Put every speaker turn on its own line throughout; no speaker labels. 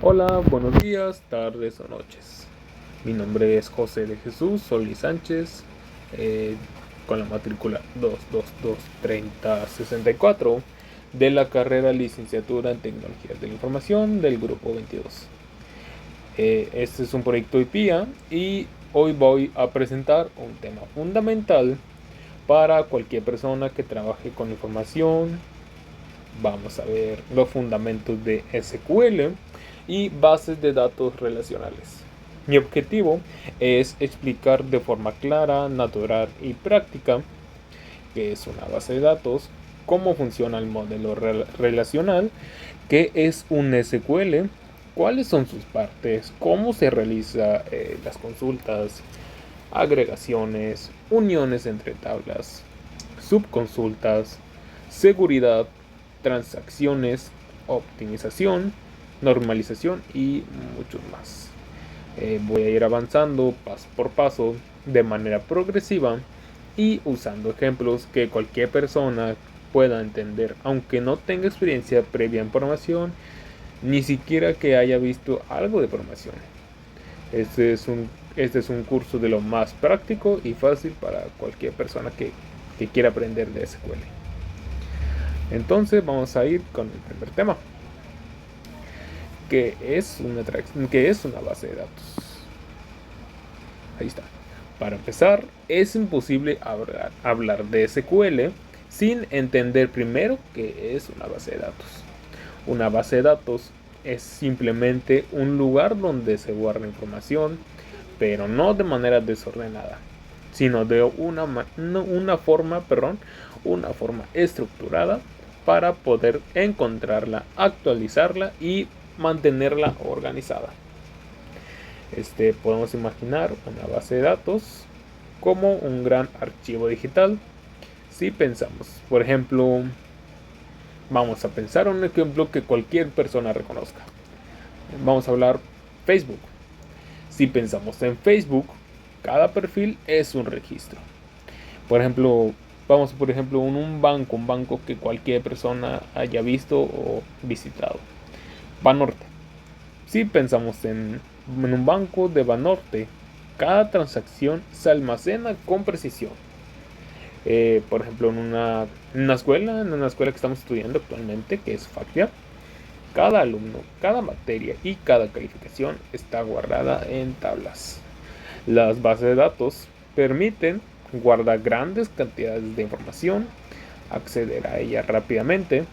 Hola, buenos días, tardes o noches. Mi nombre es José de Jesús Solís Sánchez, eh, con la matrícula 2223064 de la carrera Licenciatura en Tecnologías de la Información del Grupo 22. Este es un proyecto IPIA y hoy voy a presentar un tema fundamental para cualquier persona que trabaje con información. Vamos a ver los fundamentos de SQL y bases de datos relacionales. Mi objetivo es explicar de forma clara, natural y práctica qué es una base de datos, cómo funciona el modelo relacional, qué es un SQL, cuáles son sus partes, cómo se realizan las consultas, agregaciones, uniones entre tablas, subconsultas, seguridad, transacciones, optimización, normalización y muchos más. Voy a ir avanzando paso por paso de manera progresiva y usando ejemplos que cualquier persona pueda entender, aunque no tenga experiencia previa en programación, ni siquiera que haya visto algo de programación. Este es un curso de lo más práctico y fácil para cualquier persona que quiera aprender de SQL. Entonces vamos a ir con el primer tema, que es una base de datos. Ahí está. Para empezar, es imposible hablar de SQL sin entender primero qué es una base de datos. Una base de datos es simplemente un lugar donde se guarda información, pero no de manera desordenada, sino de una forma estructurada para poder encontrarla, actualizarla y mantenerla organizada. Podemos imaginar una base de datos como un gran archivo digital. Si pensamos, por ejemplo, vamos a pensar un ejemplo que cualquier persona reconozca. Vamos a hablar Facebook. Si pensamos en Facebook, cada perfil es un registro. Por ejemplo, vamos por ejemplo en un banco que cualquier persona haya visto o visitado. Banorte. Si pensamos en un banco de Banorte, cada transacción se almacena con precisión. Por ejemplo, en una escuela que estamos estudiando actualmente, que es FACTIA, cada alumno, cada materia y cada calificación está guardada en tablas. Las bases de datos permiten guardar grandes cantidades de información, acceder a ella rápidamente,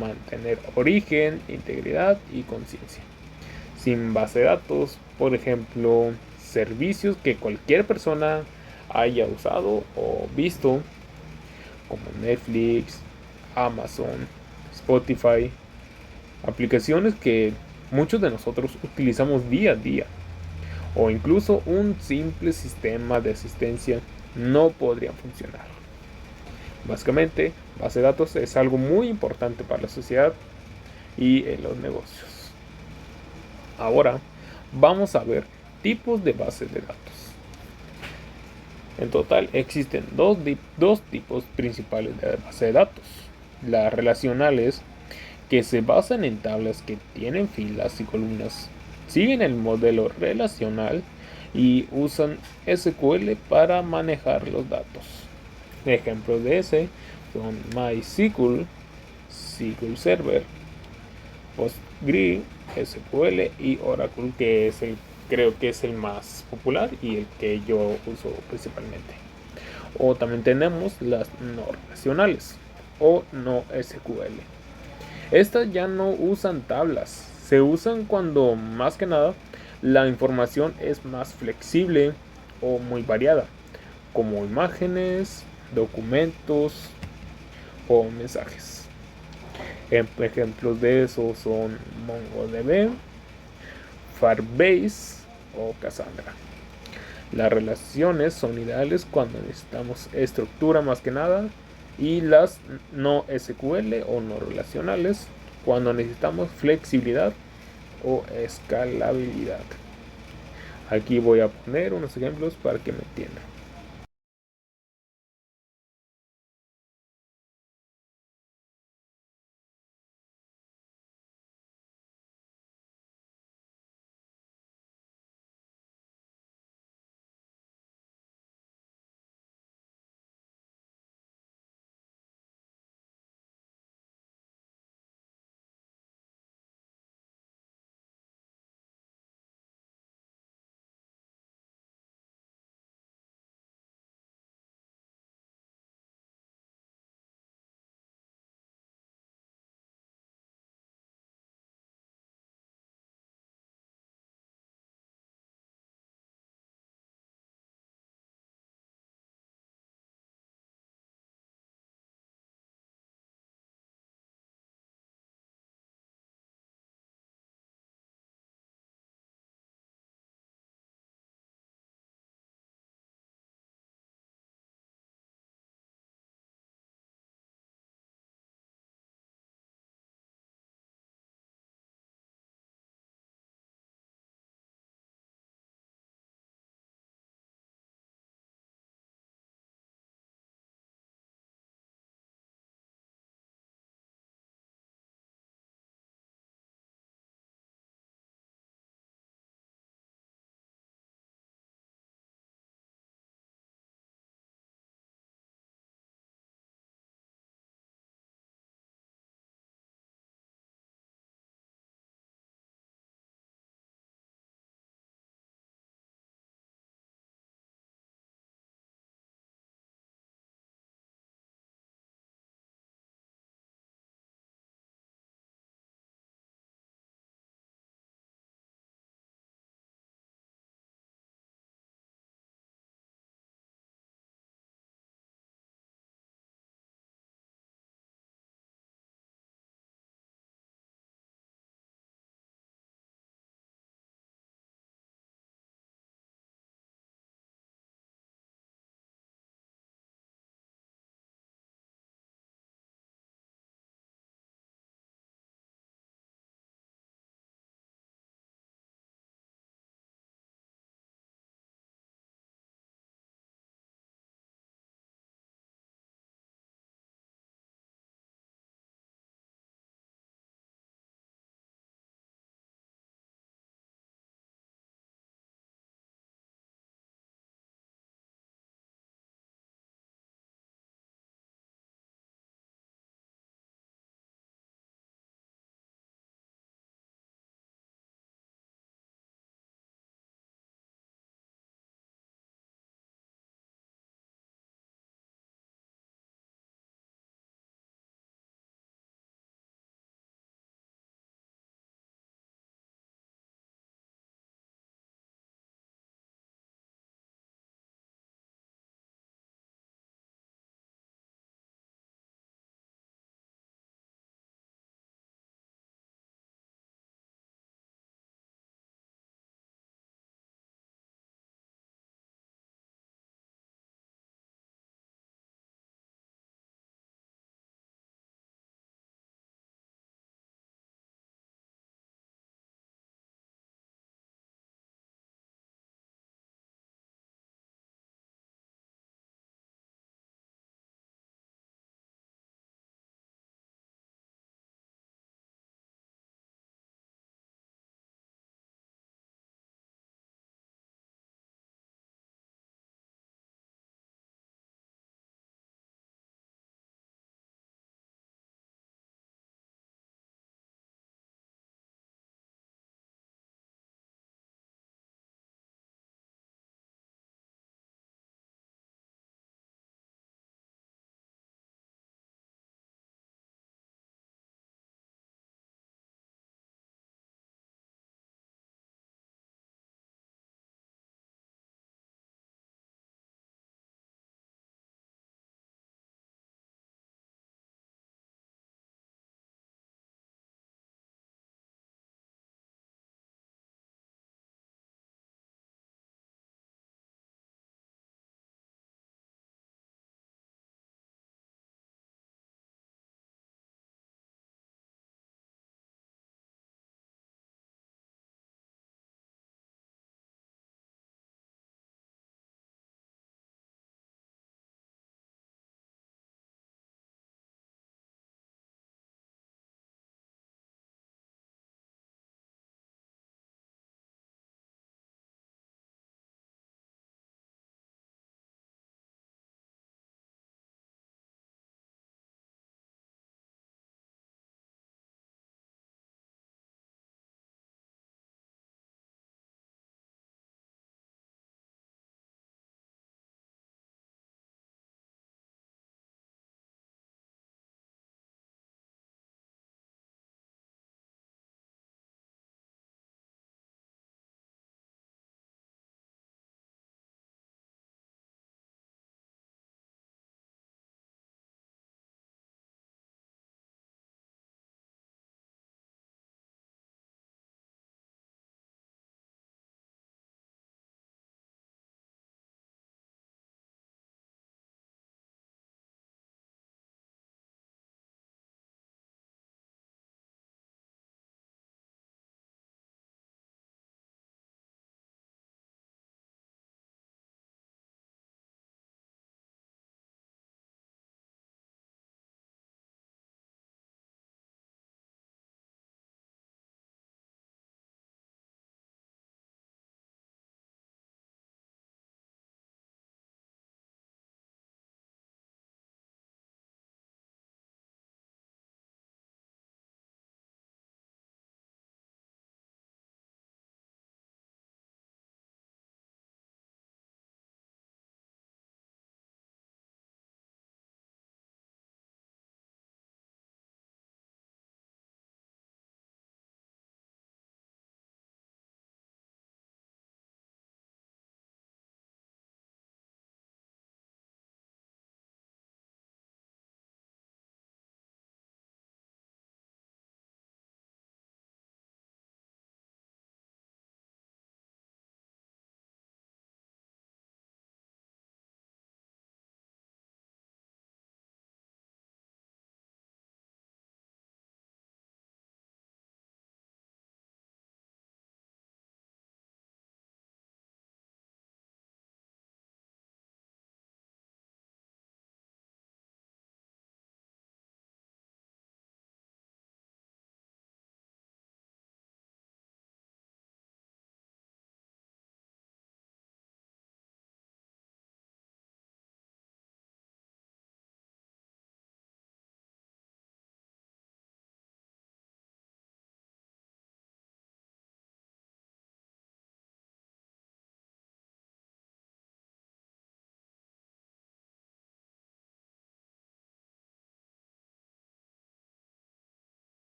mantener origen, integridad y conciencia. Sin base de datos, por ejemplo, servicios que cualquier persona haya usado o visto, como Netflix, Amazon, Spotify, aplicaciones que muchos de nosotros utilizamos día a día, o incluso un simple sistema de asistencia, no podrían funcionar. Básicamente, base de datos es algo muy importante para la sociedad y en los negocios. Ahora vamos a ver tipos de bases de datos. En total existen dos tipos principales de base de datos. Las relacionales, que se basan en tablas que tienen filas y columnas, siguen el modelo relacional y usan SQL para manejar los datos. Ejemplos de ese son MySQL, SQL Server, PostgreSQL, SQL y Oracle, creo que es el más popular y el que yo uso principalmente. O también tenemos las no relacionales o no SQL. Estas ya no usan tablas, se usan cuando más que nada la información es más flexible o muy variada, como imágenes, documentos o mensajes. Ejemplos de eso son MongoDB, Firebase o Cassandra. Las relaciones son ideales cuando necesitamos estructura más que nada, y las no SQL o no relacionales cuando necesitamos flexibilidad o escalabilidad. Aquí voy a poner unos ejemplos para que me entiendan.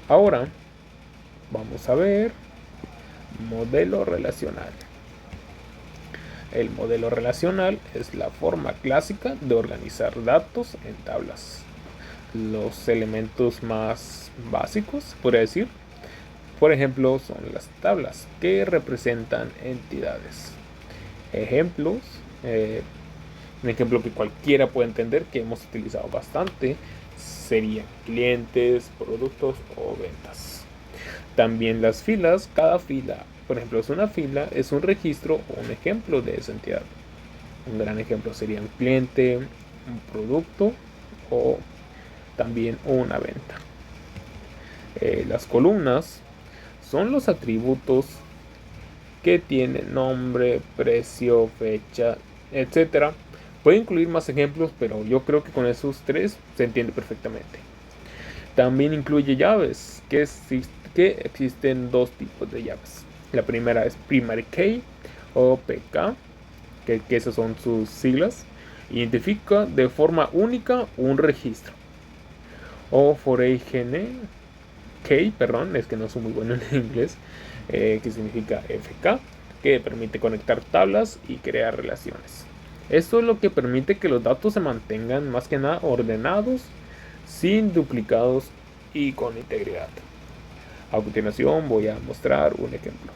Ahora vamos a ver modelo relacional. El modelo relacional es la forma clásica de organizar datos en tablas. Los elementos más básicos, podría decir, por ejemplo, son las tablas que representan entidades. Ejemplos, un ejemplo que cualquiera puede entender que hemos utilizado bastante serían clientes, productos o ventas. También las filas, cada fila, por ejemplo, es una fila, es un registro o un ejemplo de esa entidad. Un gran ejemplo sería un cliente, un producto o también una venta. Las columnas son los atributos que tienen nombre, precio, fecha, etcétera. Puede incluir más ejemplos, pero yo creo que con esos tres se entiende perfectamente. También incluye llaves, que existen dos tipos de llaves. La primera es Primary Key o PK, que esas son sus siglas. Identifica de forma única un registro. O Foreign Key, perdón, es que no soy muy bueno en inglés, que significa FK, que permite conectar tablas y crear relaciones. Esto es lo que permite que los datos se mantengan más que nada ordenados, sin duplicados y con integridad. A continuación voy a mostrar un ejemplo.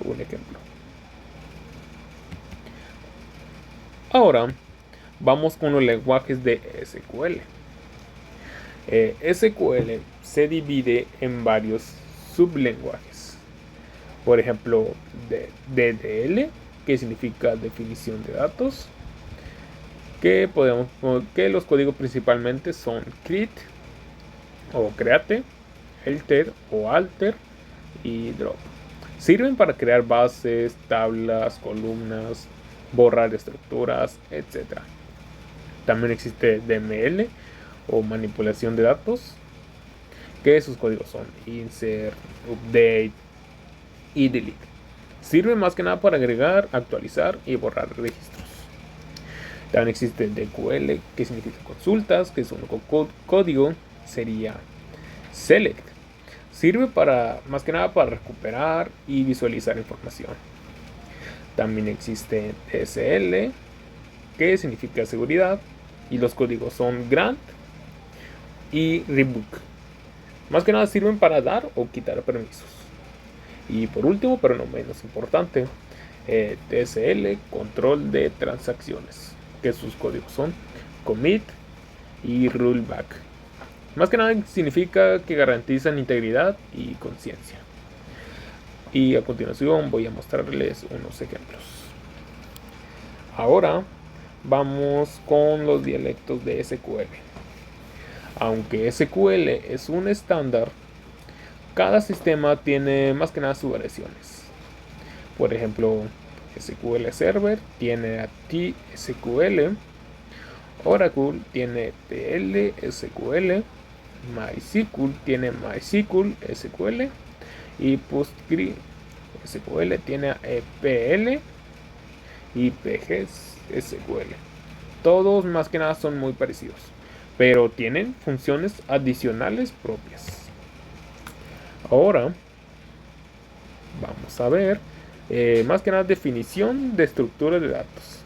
un ejemplo. Ahora vamos con los lenguajes de SQL. SQL se divide en varios sublenguajes. Por ejemplo, DDL, que significa definición de datos, que los códigos principalmente son create o create, alter o alter y drop. Sirven para crear bases, tablas, columnas, borrar estructuras, etc. También existe DML o manipulación de datos, que sus códigos son insert, update y delete. Sirve más que nada para agregar, actualizar y borrar registros. También existe DQL, que significa consultas, que su único código sería select. Sirve más que nada para recuperar y visualizar información. También existe TSL, que significa seguridad, y los códigos son grant y rebook. Más que nada sirven para dar o quitar permisos. Y por último, pero no menos importante, TSL, control de transacciones, que sus códigos son commit y rollback. Más que nada significa que garantizan integridad y conciencia. Y a continuación voy a mostrarles unos ejemplos. Ahora vamos con los dialectos de SQL. Aunque SQL es un estándar, cada sistema tiene más que nada sus variaciones. Por ejemplo, SQL Server tiene a TSQL, Oracle tiene PL-SQL, MySQL tiene MySQL SQL y PostgreSQL tiene a EPL y PGSQL. Todos más que nada son muy parecidos, pero tienen funciones adicionales propias. Ahora vamos a ver más que nada definición de estructura de datos.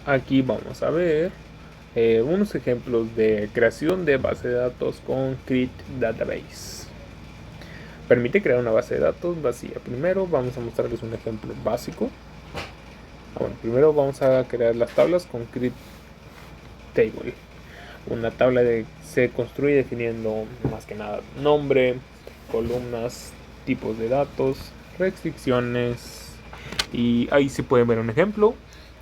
Aquí vamos a ver unos ejemplos de creación de base de datos con Create Database. Permite crear una base de datos vacía. Primero vamos a mostrarles un ejemplo básico. Bueno, primero vamos a crear las tablas con Create Table. Una tabla se construye definiendo más que nada nombre, columnas, tipos de datos, restricciones, y ahí se puede ver un ejemplo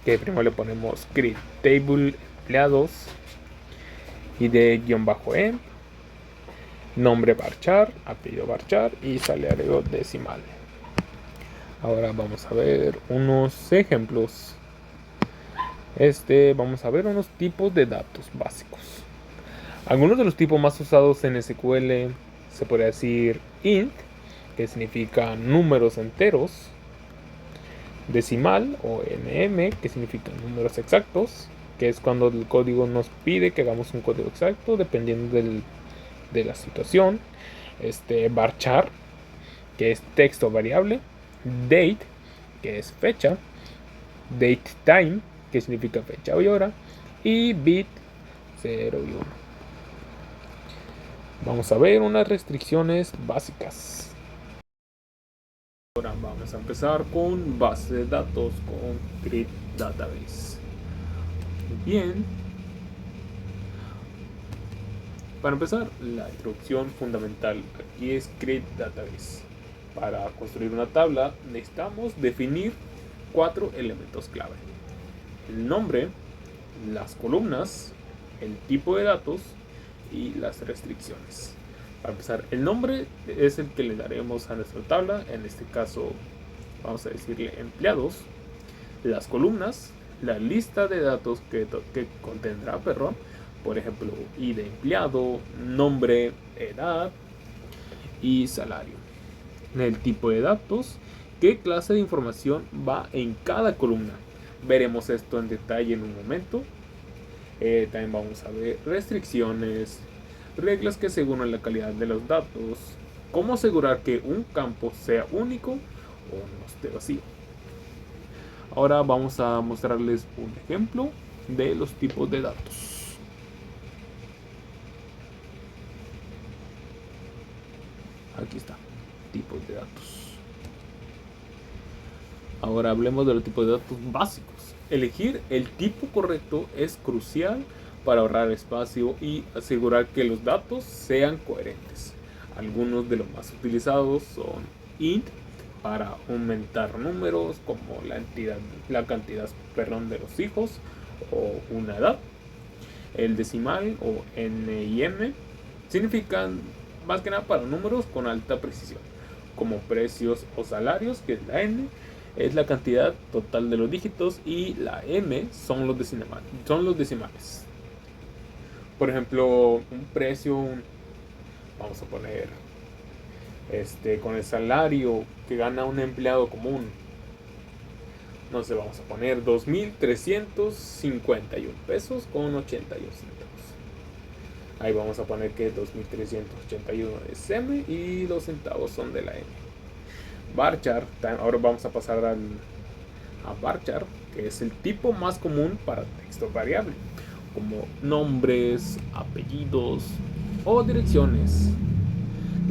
que primero le ponemos create table empleados y de -e, nombre varchar, apellido varchar y salario decimal. Ahora vamos a ver unos ejemplos. Vamos a ver unos tipos de datos básicos. Algunos de los tipos más usados en SQL se podría decir int, que significa números enteros, decimal o nm, que significa números exactos, que es cuando el código nos pide que hagamos un código exacto dependiendo de la situación. Varchar, que es texto variable, date, que es fecha, date time, que significa fecha y hora, y bit 0 y 1. Vamos a ver unas restricciones básicas. Ahora vamos a empezar con base de datos con Create Database. Bien. Para empezar, la introducción fundamental aquí es Create Database. Para construir una tabla necesitamos definir 4 elementos clave: el nombre, las columnas, el tipo de datos y las restricciones. Para empezar, el nombre es el que le daremos a nuestra tabla. En este caso vamos a decirle empleados. Las columnas, la lista de datos que contendrá, por ejemplo, ID de empleado, nombre, edad y salario. El tipo de datos, qué clase de información va en cada columna. Veremos esto en detalle en un momento. También vamos a ver restricciones, reglas que aseguran la calidad de los datos, cómo asegurar que un campo sea único o no esté vacío. Ahora vamos a mostrarles un ejemplo de los tipos de datos. Aquí está, tipos de datos. Ahora hablemos de los tipos de datos básicos. Elegir el tipo correcto es crucial para ahorrar espacio y asegurar que los datos sean coherentes. Algunos de los más utilizados son int para aumentar números como la cantidad de los hijos o una edad. El decimal o NIM significan más que nada para números con alta precisión, como precios o salarios, que es la N, es la cantidad total de los dígitos, y la M son los decimales. Por ejemplo, un precio, vamos a poner con el salario que gana un empleado común, no sé, vamos a poner 2.351 pesos con 81 centavos. Ahí vamos a poner que 2.381 es M y los centavos son de la M. Varchar, ahora vamos a pasar a varchar, que es el tipo más común para texto variable, como nombres, apellidos o direcciones.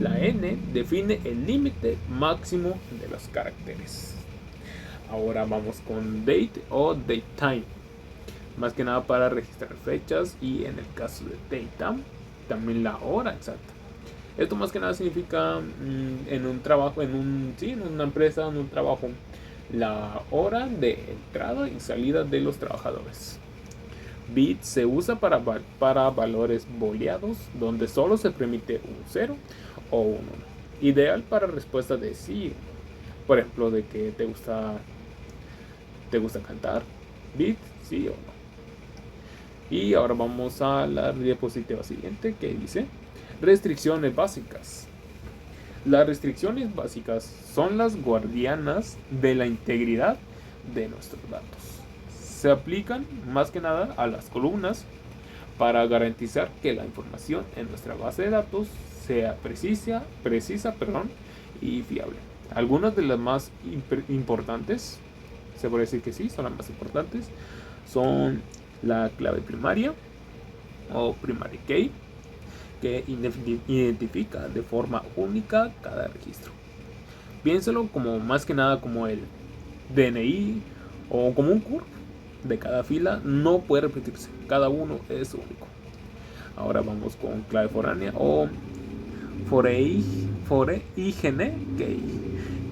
La N define el límite máximo de los caracteres. Ahora vamos con date o datetime, más que nada para registrar fechas, y en el caso de data, también la hora exacta. Esto más que nada significa en un trabajo, en una empresa, en un trabajo, la hora de entrada y salida de los trabajadores. Bit se usa para valores booleados, donde solo se permite un 0 o un 1. Ideal para respuestas de sí. Por ejemplo, de que te gusta cantar. Bit, sí o no. Y ahora vamos a la diapositiva siguiente, que dice restricciones básicas. Las restricciones básicas son las guardianas de la integridad de nuestros datos. Se aplican más que nada a las columnas para garantizar que la información en nuestra base de datos sea precisa, y fiable. Algunas de las más importantes, se puede decir que sí, son las más importantes, son la clave primaria o primary key, que identifica de forma única cada registro. Piénselo como más que nada como el DNI o como un CURP de cada fila, no puede repetirse, cada uno es único. Ahora vamos con clave foránea o foreign key,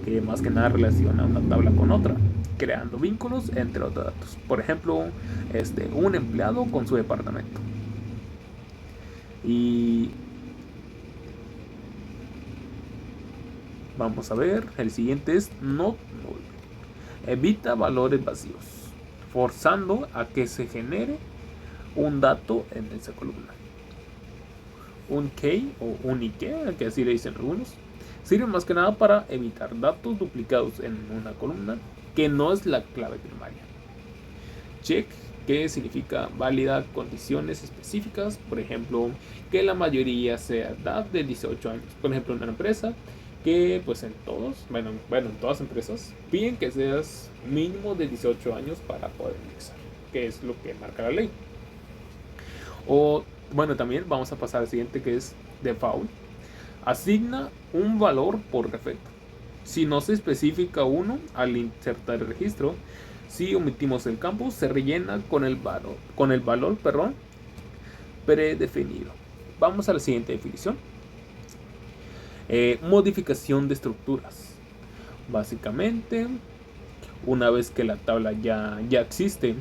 que más que nada relaciona una tabla con otra, creando vínculos entre otros datos. Por ejemplo, un empleado con su departamento. Y vamos a ver, el siguiente es not null. Evita valores vacíos, forzando a que se genere un dato en esa columna. Un key o unique, que así le dicen algunos, sirve más que nada para evitar datos duplicados en una columna que no es la clave primaria. Check, que significa válida condiciones específicas, por ejemplo, que la mayoría sea edad de 18 años. Por ejemplo, en una empresa que pues en todas empresas piden que seas mínimo de 18 años para poder ingresar, que es lo que marca la ley. O bueno, también vamos a pasar al siguiente, que es default. Asigna un valor por defecto. Si no se especifica uno al insertar el registro, si omitimos el campo, se rellena con el valor predefinido. Vamos a la siguiente definición. Modificación de estructuras. Básicamente, una vez que la tabla ya existe,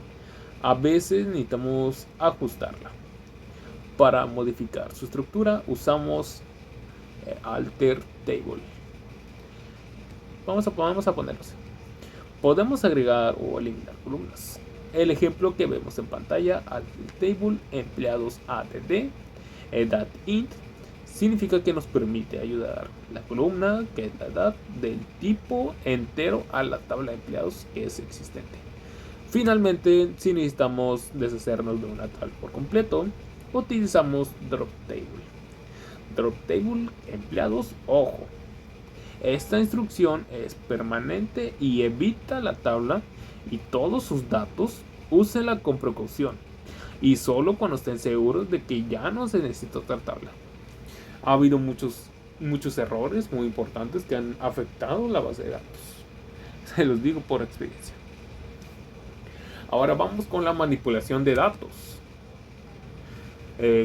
a veces necesitamos ajustarla. Para modificar su estructura usamos alter table. Vamos a ponerlo así. Podemos agregar o eliminar columnas. El ejemplo que vemos en pantalla, alter table empleados add, edad int, significa que nos permite ayudar la columna, que es la edad, del tipo entero a la tabla de empleados que es existente. Finalmente, si necesitamos deshacernos de una tabla por completo, utilizamos drop table. Drop table empleados, ojo. Esta instrucción es permanente y evita la tabla y todos sus datos, úsela con precaución y solo cuando estén seguros de que ya no se necesita otra tabla. Ha habido muchos errores muy importantes que han afectado la base de datos. Se los digo por experiencia. Ahora vamos con la manipulación de datos.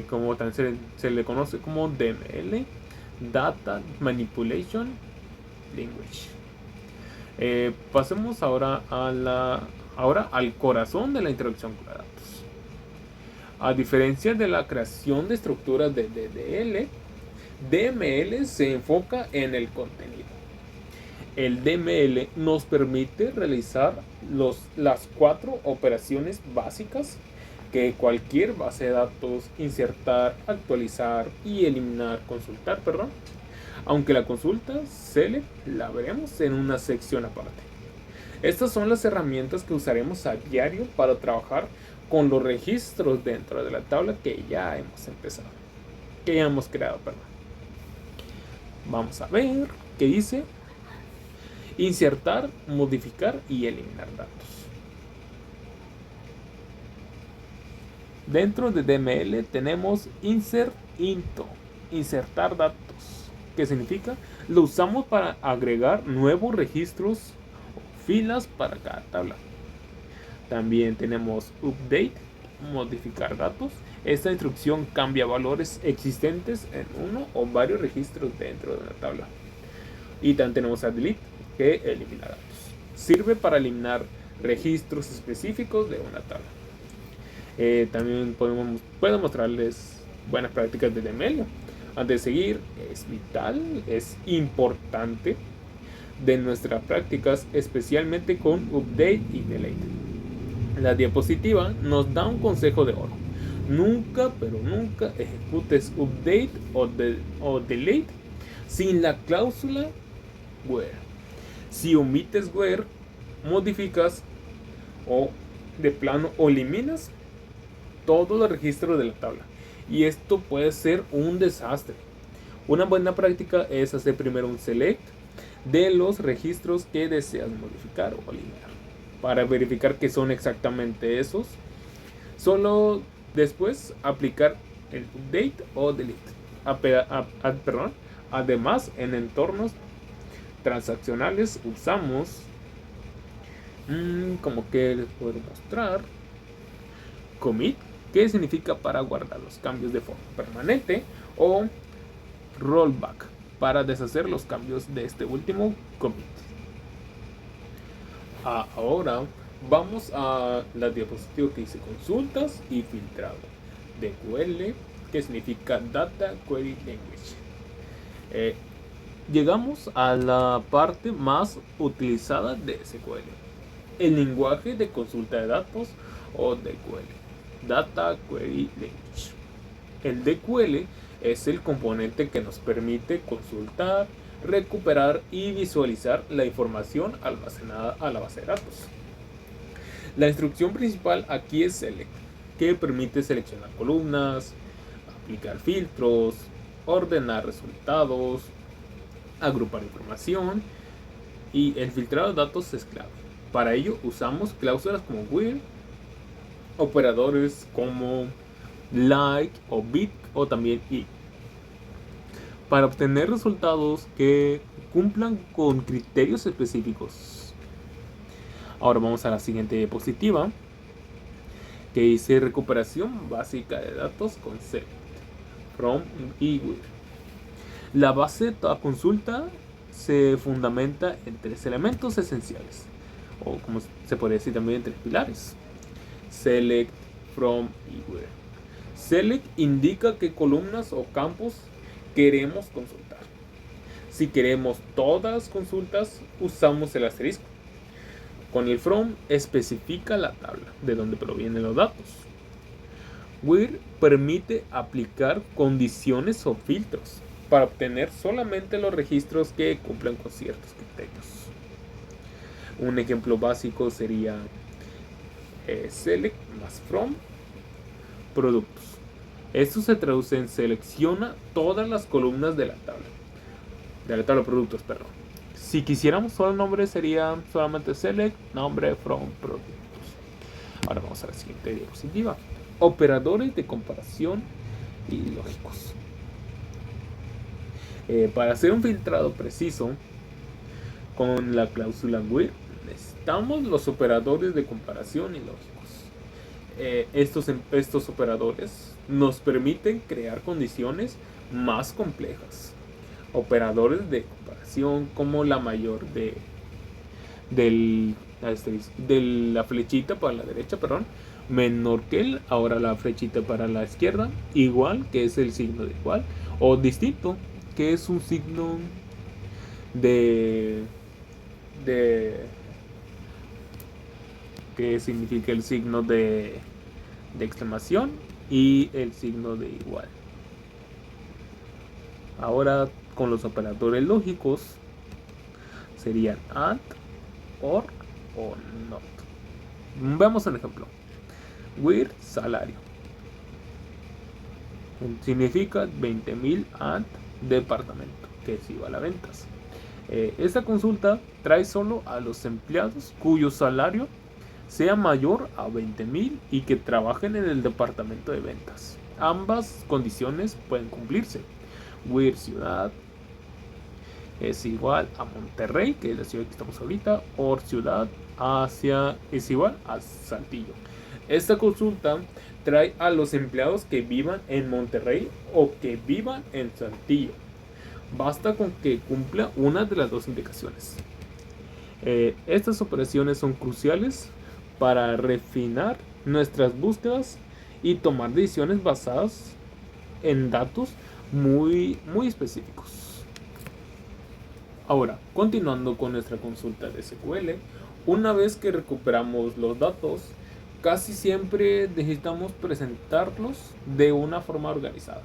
Como también se le conoce como DML, Data Manipulation Language. Pasemos ahora al corazón de la interacción con datos. A diferencia de la creación de estructuras de DDL, DML se enfoca en el contenido. El DML nos permite realizar las 4 operaciones básicas que cualquier base de datos: insertar, actualizar y eliminar, consultar, perdón. Aunque la consulta select la veremos en una sección aparte. Estas son las herramientas que usaremos a diario para trabajar con los registros dentro de la tabla que ya hemos creado, perdón. Vamos a ver qué dice: insertar, modificar y eliminar datos. Dentro de DML tenemos insert into, insertar datos, que significa lo usamos para agregar nuevos registros o filas para cada tabla. También tenemos update, modificar datos. Esta instrucción cambia valores existentes en uno o varios registros dentro de una tabla. Y también tenemos a delete, que elimina datos. Sirve para eliminar registros específicos de una tabla. También puedo mostrarles buenas prácticas de DML. Antes de seguir, es vital, es importante de nuestras prácticas, especialmente con update y delete. La diapositiva nos da un consejo de oro: nunca, pero nunca ejecutes update o delete sin la cláusula where. Si omites where, modificas o de plano eliminas todos los registros de la tabla, y esto puede ser un desastre. Una buena práctica es hacer primero un select de los registros que deseas modificar o eliminar para verificar que son exactamente esos. Solo después aplicar el update o delete. Además, en entornos transaccionales usamos, como que les puedo mostrar, commit, que significa para guardar los cambios de forma permanente, o rollback para deshacer los cambios de este último commit. Ahora vamos a la diapositiva que dice consultas y filtrado. DQL, que significa Data Query Language. Llegamos a la parte más utilizada de SQL, el lenguaje de consulta de datos, o DQL, Data Query Language. El DQL es el componente que nos permite consultar, recuperar y visualizar la información almacenada a la base de datos. La instrucción principal aquí es select, que permite seleccionar columnas, aplicar filtros, ordenar resultados, agrupar información, y el filtrado de datos es clave. Para ello usamos cláusulas como where, operadores como like o bit o también if, para obtener resultados que cumplan con criterios específicos. Ahora vamos a la siguiente diapositiva, que dice recuperación básica de datos con select, from y where. La base de toda consulta se fundamenta en 3 elementos esenciales, o como se podría decir también en 3 pilares: select, from y where. Select indica qué columnas o campos queremos consultar. Si queremos todas las consultas, usamos el asterisco. Con el from especifica la tabla de donde provienen los datos. Where permite aplicar condiciones o filtros para obtener solamente los registros que cumplan con ciertos criterios. Un ejemplo básico sería select más from productos. Esto se traduce en selecciona todas las columnas de la tabla de productos, Si quisiéramos solo el nombre sería solamente select nombre from productos. Ahora vamos a la siguiente diapositiva. Operadores de comparación y lógicos. Para hacer un filtrado preciso con la cláusula WHERE necesitamos los operadores de comparación y lógicos. Estos operadores nos permiten crear condiciones más complejas. Operadores de comparación como la mayor de la flechita para la derecha, perdón, menor que él, ahora la flechita para la izquierda, igual, que es el signo de igual, o distinto, que es un signo de que significa el signo de exclamación y el signo de igual. Ahora con los operadores lógicos serían AND, OR o NOT. Veamos un ejemplo. WHERE salario significa 20.000 AND departamento, que es igual a ventas. Esta consulta trae solo a los empleados cuyo salario sea mayor a 20.000 y que trabajen en el departamento de ventas. Ambas condiciones pueden cumplirse. WHERE ciudad es igual a Monterrey, que es la ciudad que estamos ahorita, OR ciudad es igual a Saltillo. Esta consulta trae a los empleados que vivan en Monterrey o que vivan en Saltillo. Basta con que cumpla una de las dos indicaciones. Estas operaciones son cruciales para refinar nuestras búsquedas y tomar decisiones basadas en datos muy específicos. Ahora, continuando con nuestra consulta de SQL, una vez que recuperamos los datos, casi siempre necesitamos presentarlos de una forma organizada.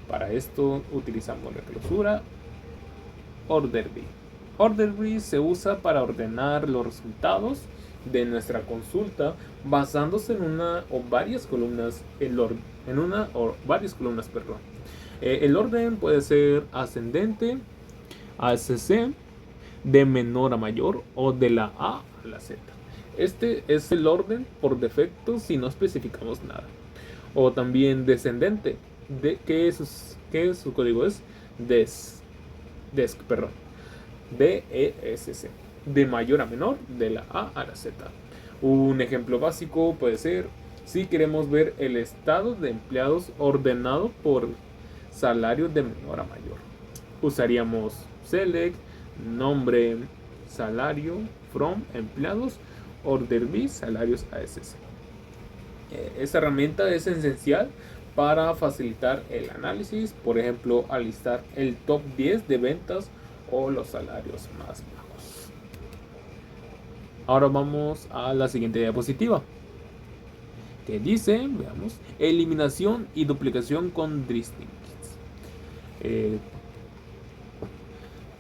Para esto utilizamos la clausura OrderBy. OrderBy se usa para ordenar los resultados de nuestra consulta basándose en una o varias columnas. El orden puede ser ascendente, ASC, de menor a mayor o de la A a la Z. Este es el orden por defecto si no especificamos nada. O también descendente, que su código es DESC, DESC, de mayor a menor, de la A a la Z. Un ejemplo básico puede ser si queremos ver el estado de empleados ordenado por salario de menor a mayor. Usaríamos select, nombre, salario, from, empleados, OrderBy, salarios ASC. Esta herramienta es esencial para facilitar el análisis, por ejemplo, alistar el top 10 de ventas o los salarios más bajos. Ahora vamos a la siguiente diapositiva, que dice, veamos, eliminación y duplicación con distincts.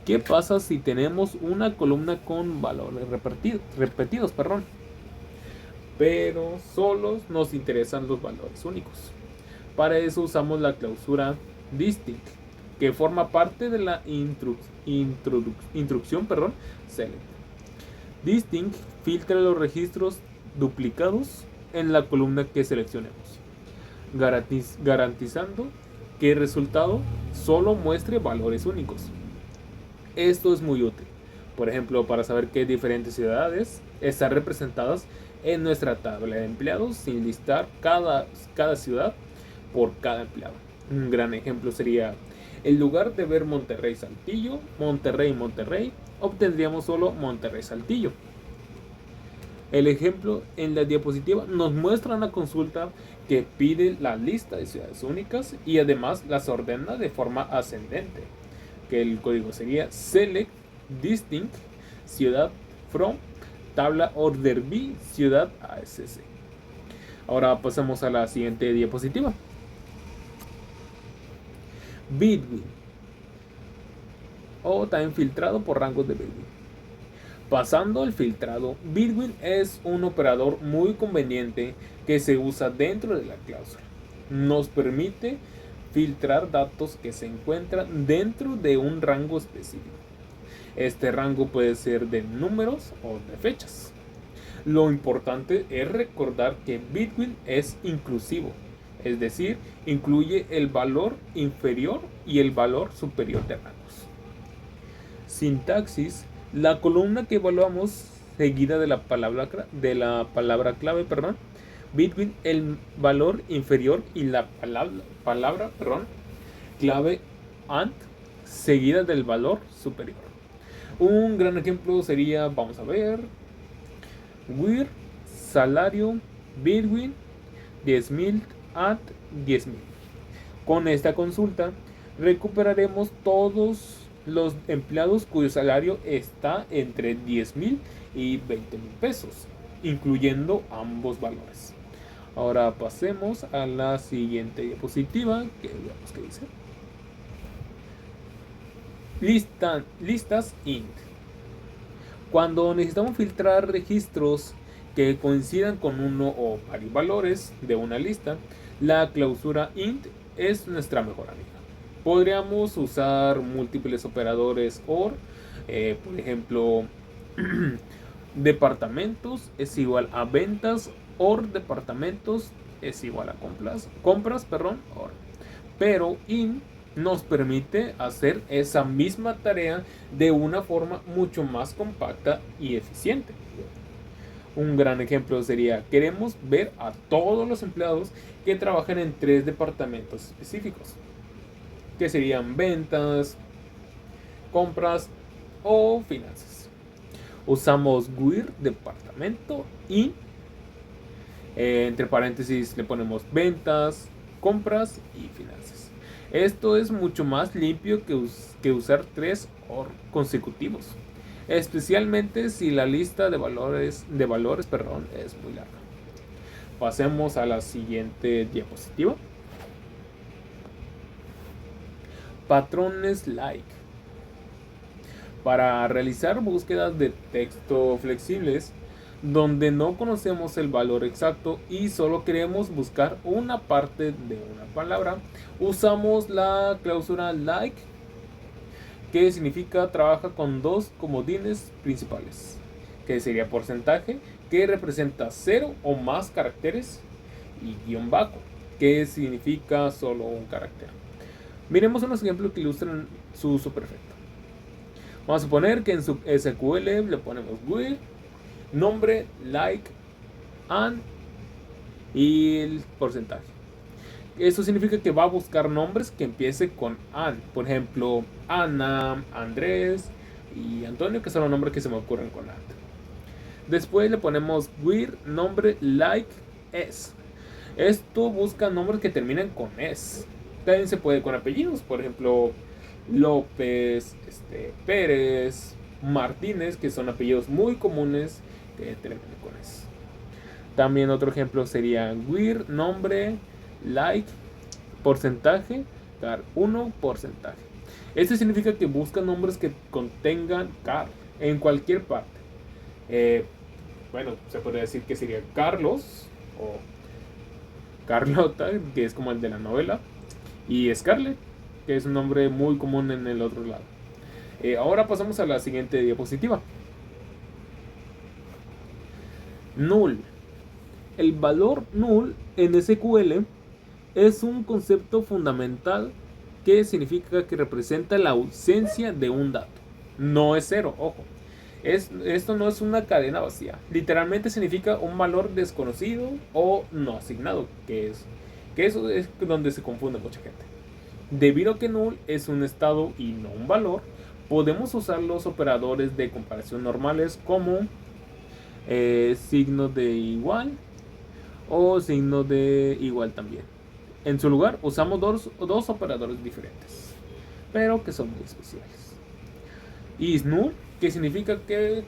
¿Qué pasa si tenemos una columna con valores repetidos, pero solo nos interesan los valores únicos? Para eso usamos la clausura distinct, que forma parte de la instrucción select. Distinct filtra los registros duplicados en la columna que seleccionemos, garantizando que el resultado solo muestre valores únicos. Esto es muy útil, por ejemplo, para saber qué diferentes ciudades están representadas en nuestra tabla de empleados sin listar cada ciudad por cada empleado. Un gran ejemplo sería, en lugar de ver Monterrey Saltillo, Monterrey, obtendríamos solo Monterrey Saltillo. El ejemplo en la diapositiva nos muestra una consulta que pide la lista de ciudades únicas y además las ordena de forma ascendente, que el código sería select distinct ciudad from tabla OrderBy ciudad ASC. Ahora pasamos a la siguiente diapositiva. Bitwin, o también filtrado por rangos de Bitwin. Pasando al filtrado, Bitwin es un operador muy conveniente que se usa dentro de la cláusula. Nos permite filtrar datos que se encuentran dentro de un rango específico. Este rango puede ser de números o de fechas. Lo importante es recordar que Bitwin es inclusivo, es decir, incluye el valor inferior y el valor superior de rangos. Sintaxis: la columna que evaluamos seguida de la palabra clave, Bitwin el valor inferior y la palabra clave AND seguida del valor superior. Un gran ejemplo sería, vamos a ver, WIR, salario, Bitwin, 10.000 at 10.000. Con esta consulta recuperaremos todos los empleados cuyo salario está entre 10.000 y 20.000 pesos, incluyendo ambos valores. Ahora pasemos a la siguiente diapositiva, que veamos qué dice. Listas int. Cuando necesitamos filtrar registros que coincidan con uno o varios valores de una lista, la clausura int es nuestra mejor amiga. Podríamos usar múltiples operadores OR, por ejemplo, departamentos es igual a ventas, OR departamentos es igual a compras, OR. Pero int nos permite hacer esa misma tarea de una forma mucho más compacta y eficiente. Un gran ejemplo sería: queremos ver a todos los empleados que trabajan en 3 departamentos específicos, que serían ventas, compras o finanzas. Usamos WIR departamento y entre paréntesis le ponemos ventas, compras y finanzas. Esto es mucho más limpio que usar 3 OR consecutivos, especialmente si la lista de valores es muy larga. Pasemos a la siguiente diapositiva. Patrones like. Para realizar búsquedas de texto flexibles donde no conocemos el valor exacto y solo queremos buscar una parte de una palabra, usamos la clausura like, que significa trabaja con 2 comodines principales, que sería porcentaje, que representa 0 o más caracteres, y guión bajo, que significa solo un carácter. Miremos unos ejemplos que ilustran su uso perfecto. Vamos a suponer que en su SQL le ponemos WIR, nombre, like, and y el porcentaje. Eso significa que va a buscar nombres que empiecen con and. Por ejemplo, Ana, Andrés y Antonio, que son los nombres que se me ocurren con and. Después le ponemos WIR, nombre, like, s. Esto busca nombres que terminen con s. También se puede con apellidos, por ejemplo, López, Pérez, Martínez, que son apellidos muy comunes que terminan con S. También otro ejemplo sería WIR, nombre, like, porcentaje, car 1, porcentaje. Este significa que busca nombres que contengan car en cualquier parte. Bueno, se podría decir que sería Carlos o Carlota, que es como el de la novela, y Scarlett, que es un nombre muy común en el otro lado. Ahora pasamos a la siguiente diapositiva. Null. El valor null en SQL es un concepto fundamental que significa que representa la ausencia de un dato. No es cero, ojo. Esto no es una cadena vacía. Literalmente significa un valor desconocido o no asignado, que eso es donde se confunde mucha gente. Debido a que null es un estado y no un valor, podemos usar los operadores de comparación normales como signo de igual o signo de igual también. En su lugar usamos dos operadores diferentes, pero que son muy especiales. IsNull, que significa que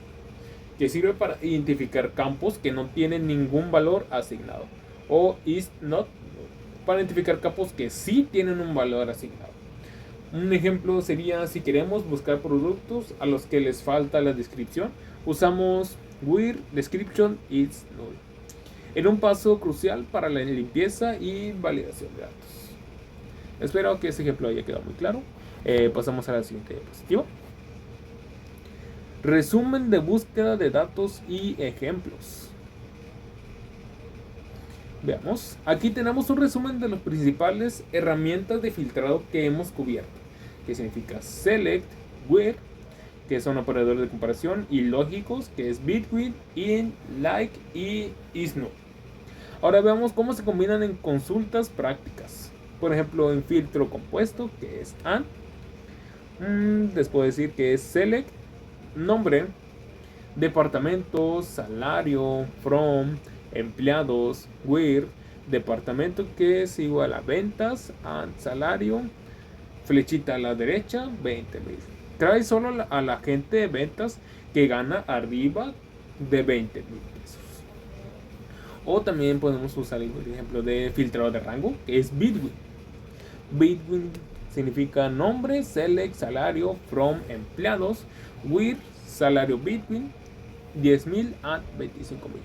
sirve para identificar campos que no tienen ningún valor asignado, o isNot, para identificar campos que sí tienen un valor asignado. Un ejemplo sería: si queremos buscar productos a los que les falta la descripción, usamos WIR description is null, en un paso crucial para la limpieza y validación de datos. Espero que este ejemplo haya quedado muy claro. Pasamos a la siguiente diapositiva. Resumen de búsqueda de datos y ejemplos. Veamos, aquí tenemos un resumen de las principales herramientas de filtrado que hemos cubierto, que significa select, where, que son operadores de comparación, y lógicos, que es between, in, like y isNo. Ahora veamos cómo se combinan en consultas prácticas. Por ejemplo, en filtro compuesto, que es and. Después decir que es select, nombre, departamento, salario, from, empleados, where, departamento que es igual a ventas, and salario, flechita a la derecha, 20,000. Trae solo a la gente de ventas que gana arriba de 20,000 pesos. O también podemos usar el ejemplo de filtrado de rango, que es between. Between significa nombre, select, salario, from, empleados, where, salario between 10,000 a 25,000.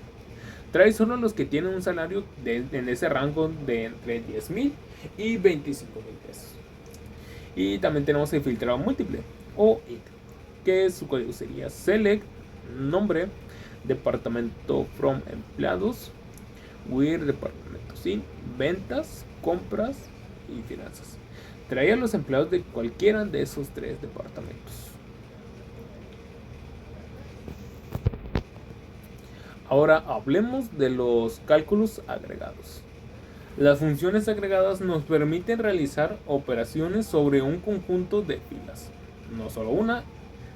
Trae solo los que tienen un salario en ese rango de entre 10,000 y 25,000 pesos. Y también tenemos el filtrado múltiple o IT, que su código sería select, nombre, departamento from, empleados, where, departamento sin, ventas, compras y finanzas. Trae a los empleados de cualquiera de esos tres departamentos. Ahora hablemos de los cálculos agregados. Las funciones agregadas nos permiten realizar operaciones sobre un conjunto de filas. No solo una,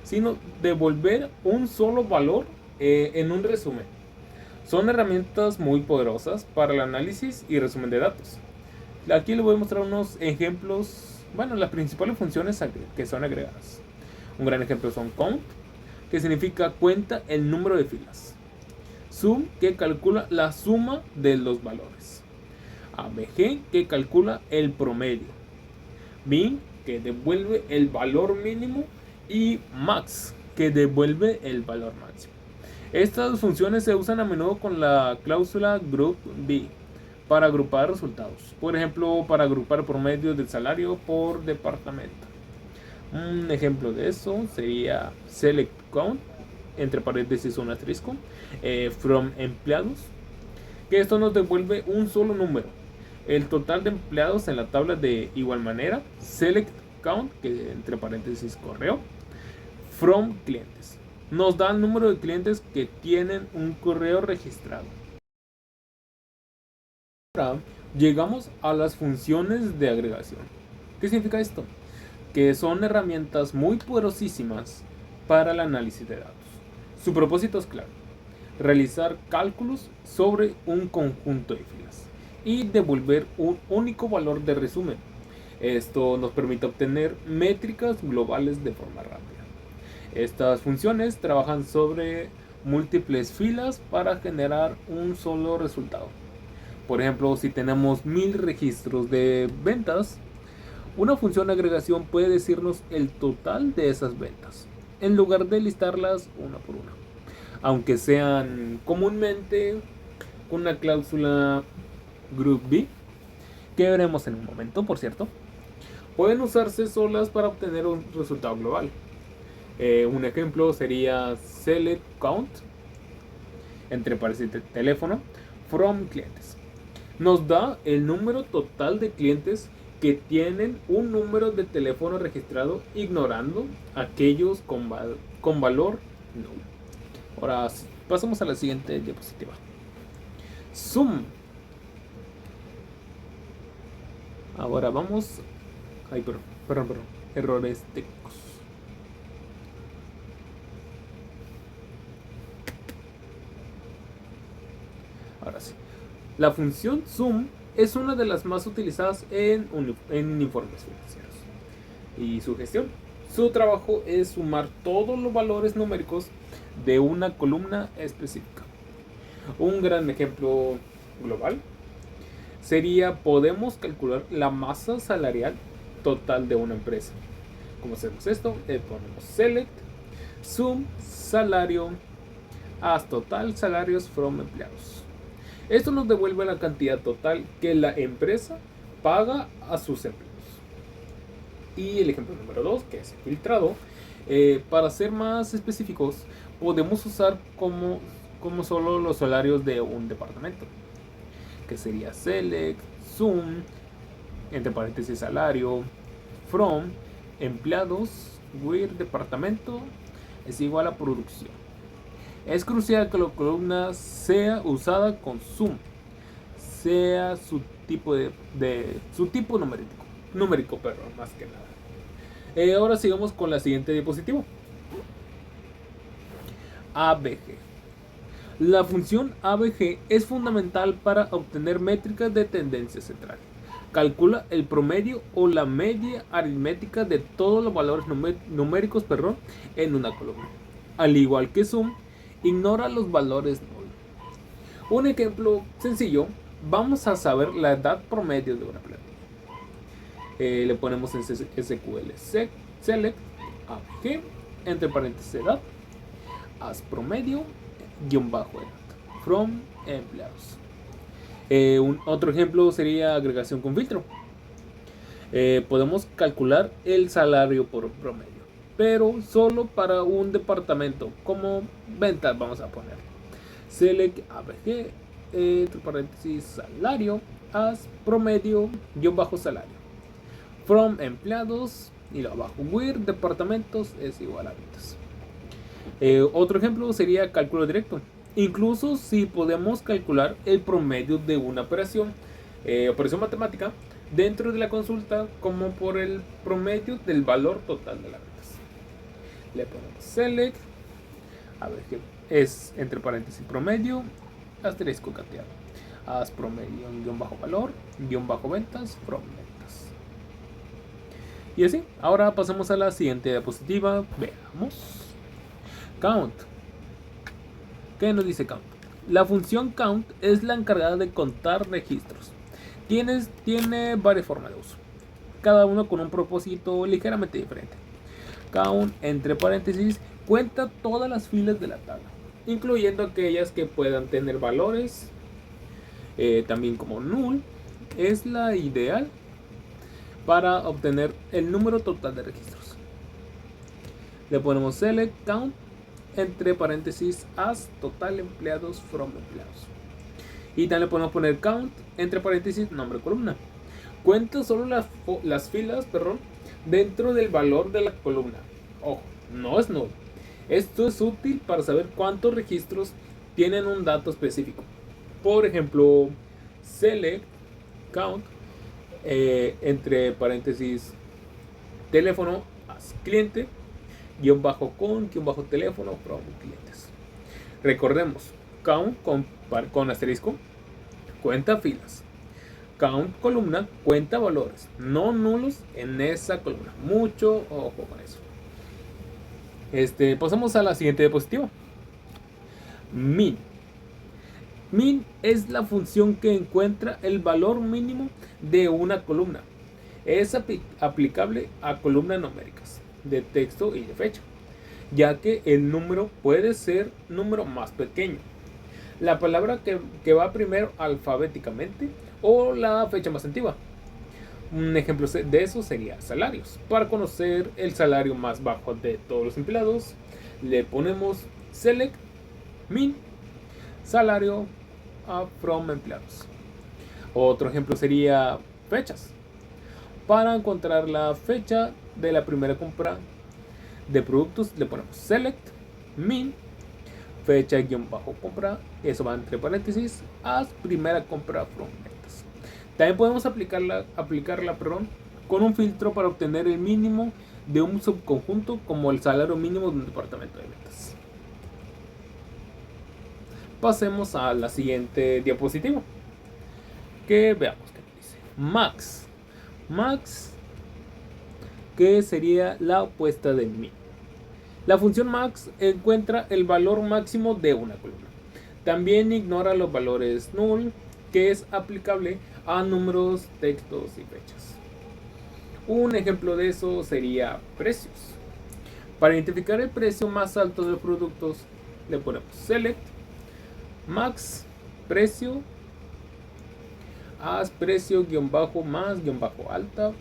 sino devolver un solo valor en un resumen. Son herramientas muy poderosas para el análisis y resumen de datos. Aquí les voy a mostrar unos ejemplos, las principales funciones que son agregadas. Un gran ejemplo son count, que significa cuenta el número de filas. Sum, que calcula la suma de los valores. ABG, que calcula el promedio. Min, que devuelve el valor mínimo. Y max, que devuelve el valor máximo. Estas funciones se usan a menudo con la cláusula group B para agrupar resultados. Por ejemplo, para agrupar promedios del salario por departamento. Un ejemplo de eso sería select count, entre paréntesis un asterisco, from empleados, que esto nos devuelve un solo número, el total de empleados en la tabla. De igual manera, select count, que entre paréntesis correo, from clientes, nos da el número de clientes que tienen un correo registrado. Ahora llegamos a las funciones de agregación. ¿Qué significa esto? Que son herramientas muy poderosísimas para el análisis de datos. Su propósito es claro: realizar cálculos sobre un conjunto de filas y devolver un único valor de resumen. Esto nos permite obtener métricas globales de forma rápida. Estas funciones trabajan sobre múltiples filas para generar un solo resultado. Por ejemplo, si tenemos 1000 registros de ventas, una función de agregación puede decirnos el total de esas ventas, en lugar de listarlas una por una, aunque sean comúnmente con una cláusula group B, que veremos en un momento, por cierto. Pueden usarse solas para obtener un resultado global. Un ejemplo sería select count, entre paréntesis teléfono, from clientes. Nos da el número total de clientes que tienen un número de teléfono registrado, ignorando aquellos con valor nulo. Ahora pasamos a la siguiente diapositiva. Sum. Ahora vamos. Perdón. Errores técnicos. Ahora sí. La función sum es una de las más utilizadas en informes financieros y su gestión. Su trabajo es sumar todos los valores numéricos de una columna específica. Un gran ejemplo global sería: podemos calcular la masa salarial total de una empresa. ¿Cómo hacemos esto? Ponemos select, sum, salario, as total salarios from empleados. Esto nos devuelve la cantidad total que la empresa paga a sus empleados. Y el ejemplo número 2, que es filtrado, Para ser más específicos, podemos usar como solo los salarios de un departamento, que sería select, sum, entre paréntesis salario, from, empleados, with departamento es igual a producción. Es crucial que la columna sea usada con sum, sea su tipo su tipo numérico, perdón, más que nada. Ahora sigamos con la siguiente diapositiva. ABG. La función ABG es fundamental para obtener métricas de tendencia central. Calcula el promedio o la media aritmética de todos los valores numéricos en una columna. Al igual que sum, ignora los valores null. Un ejemplo sencillo, vamos a saber la edad promedio de una plantilla. Le ponemos en SQL select ABG, entre paréntesis edad, as promedio, guión bajo edad, from empleados. Otro ejemplo sería agregación con filtro. Podemos calcular el salario por promedio, pero solo para un departamento, como ventas vamos a poner. Select ABG, entre paréntesis salario, as promedio, guión bajo salario, from empleados, y lo abajo with departamentos es igual a ventas. Otro ejemplo sería cálculo directo. Incluso si podemos calcular el promedio de una operación matemática dentro de la consulta como por el promedio del valor total de las ventas. Le ponemos select, a ver qué es entre paréntesis promedio, asterisco cateado, as promedio guión bajo valor, guión bajo ventas, from ventas. Y así, ahora pasamos a la siguiente diapositiva. Veamos. Count. ¿Qué nos dice count? La función count es la encargada de contar registros. Tiene varias formas de uso, cada uno con un propósito ligeramente diferente. Count, entre paréntesis, cuenta todas las filas de la tabla, incluyendo aquellas que puedan tener valores, también como null. Es la ideal para obtener el número total de registros. Le ponemos select count, entre paréntesis as total empleados from empleados, y también le podemos poner count, entre paréntesis nombre columna. Cuenta solo las filas dentro del valor de la columna. Ojo, no es null. Esto es útil para saber cuántos registros tienen un dato específico. Por ejemplo, select count, entre paréntesis teléfono as cliente, guión bajo teléfono from clientes. Recordemos, count con asterisco cuenta filas, count columna cuenta valores no nulos en esa columna. Mucho ojo con eso. Pasamos a la siguiente diapositiva. Min. Min es la función que encuentra el valor mínimo de una columna. Es aplicable a columnas numéricas, de texto y de fecha, ya que el número puede ser número más pequeño, la palabra que va primero alfabéticamente, o la fecha más antigua. Un ejemplo de eso sería salarios. Para conocer el salario más bajo de todos los empleados, le ponemos select min salario from empleados. Otro ejemplo sería fechas. Para encontrar la fecha de la primera compra de productos, le ponemos select min fecha guión bajo compra, eso va entre paréntesis, as primera compra from ventas. También podemos aplicarla con un filtro para obtener el mínimo de un subconjunto, como el salario mínimo de un departamento de ventas. Pasemos a la siguiente diapositiva, que veamos qué dice. Max, que sería la opuesta de min. La función max encuentra el valor máximo de una columna. También ignora los valores null, que es aplicable a números, textos y fechas. Un ejemplo de eso sería precios. Para identificar el precio más alto de los productos, le ponemos select max precio as precio guión bajo más guión bajo alta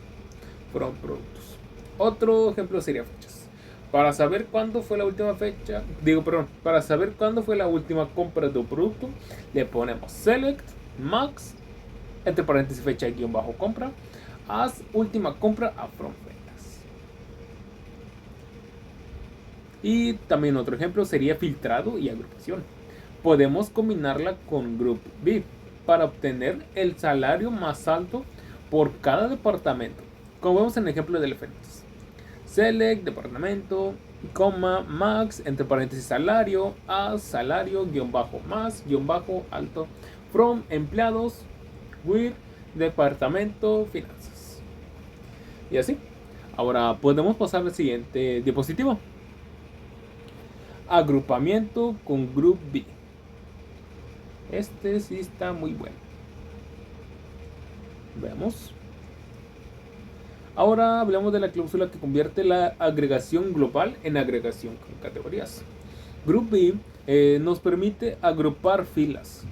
from productos. Otro ejemplo sería fechas. Para saber cuándo fue la última fecha, para saber cuándo fue la última compra de un producto, le ponemos select max, entre paréntesis fecha guión bajo compra, as última compra a from ventas. Y también otro ejemplo sería filtrado y agrupación. Podemos combinarla con group B para obtener el salario más alto por cada departamento, como vemos en el ejemplo de elefantes. Select, departamento, coma, max, entre paréntesis salario, as, salario, guión bajo más, guión bajo alto, from, empleados, with, departamento, finanzas. Y así. Ahora podemos pasar al siguiente diapositivo. Agrupamiento con group B. Este sí está muy bueno. Veamos. Ahora hablamos de la cláusula que convierte la agregación global en agregación con categorías. Group B nos permite agrupar filas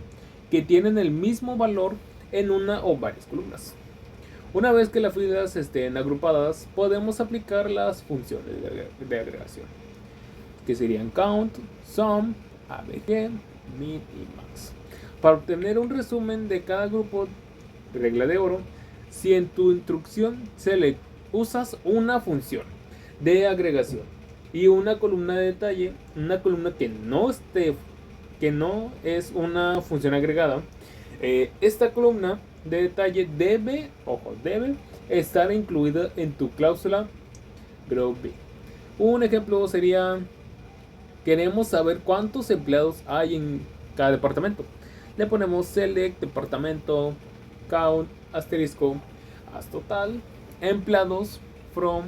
que tienen el mismo valor en una o varias columnas. Una vez que las filas estén agrupadas, podemos aplicar las funciones de agregación, que serían count, sum, abg, min y max. Para obtener un resumen de cada grupo, regla de oro, si en tu instrucción select usas una función de agregación y una columna de detalle, una columna que no es una función agregada, esta columna de detalle debe estar incluida en tu cláusula group B. Un ejemplo sería: queremos saber cuántos empleados hay en cada departamento. Le ponemos select departamento count asterisco as total empleados from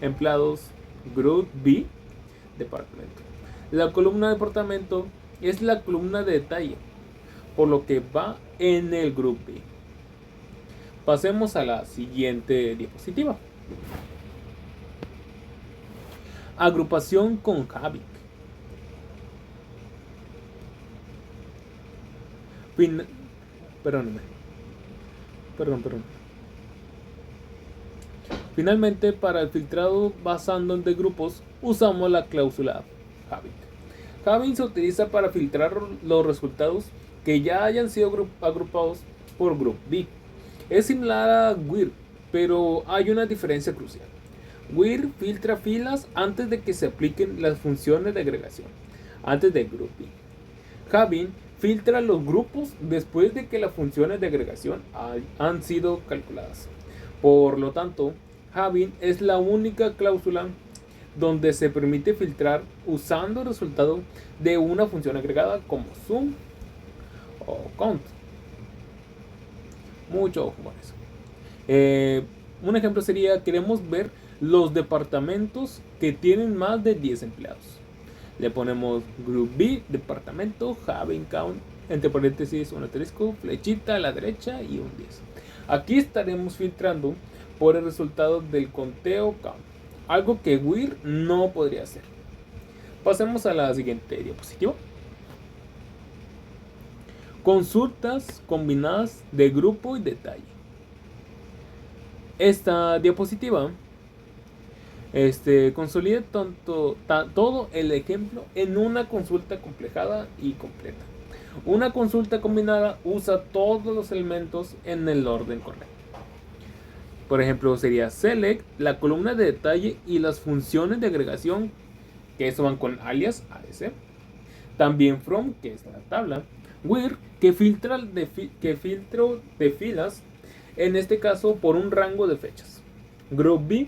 empleados group B departamento. La columna departamento es la columna de detalle, por lo que va en el group B. Pasemos a la siguiente diapositiva. Agrupación con Having. Perdón. Finalmente, para el filtrado basando en grupos, usamos la cláusula Having. Having se utiliza para filtrar los resultados que ya hayan sido agrupados por group B. Es similar a WHIR, pero hay una diferencia crucial. WHIR filtra filas antes de que se apliquen las funciones de agregación, antes del group B. Having filtra los grupos después de que las funciones de agregación han sido calculadas. Por lo tanto, Having es la única cláusula donde se permite filtrar usando el resultado de una función agregada como sum o count. Mucho ojo con eso. Un ejemplo sería: queremos ver los departamentos que tienen más de 10 empleados. Le ponemos group B, departamento, Having count, entre paréntesis un asterisco, flechita a la derecha y un 10. Aquí estaremos filtrando por el resultado del conteo count, algo que WHIR no podría hacer. Pasemos a la siguiente diapositiva. Consultas combinadas de grupo y detalle. Esta diapositiva consolida todo el ejemplo en una consulta complejada y completa. Una consulta combinada usa todos los elementos en el orden correcto. Por ejemplo, sería select, la columna de detalle y las funciones de agregación, que eso van con alias, AS. También from, que es la tabla. WHIR, que filtro de filas, en este caso por un rango de fechas. Group B,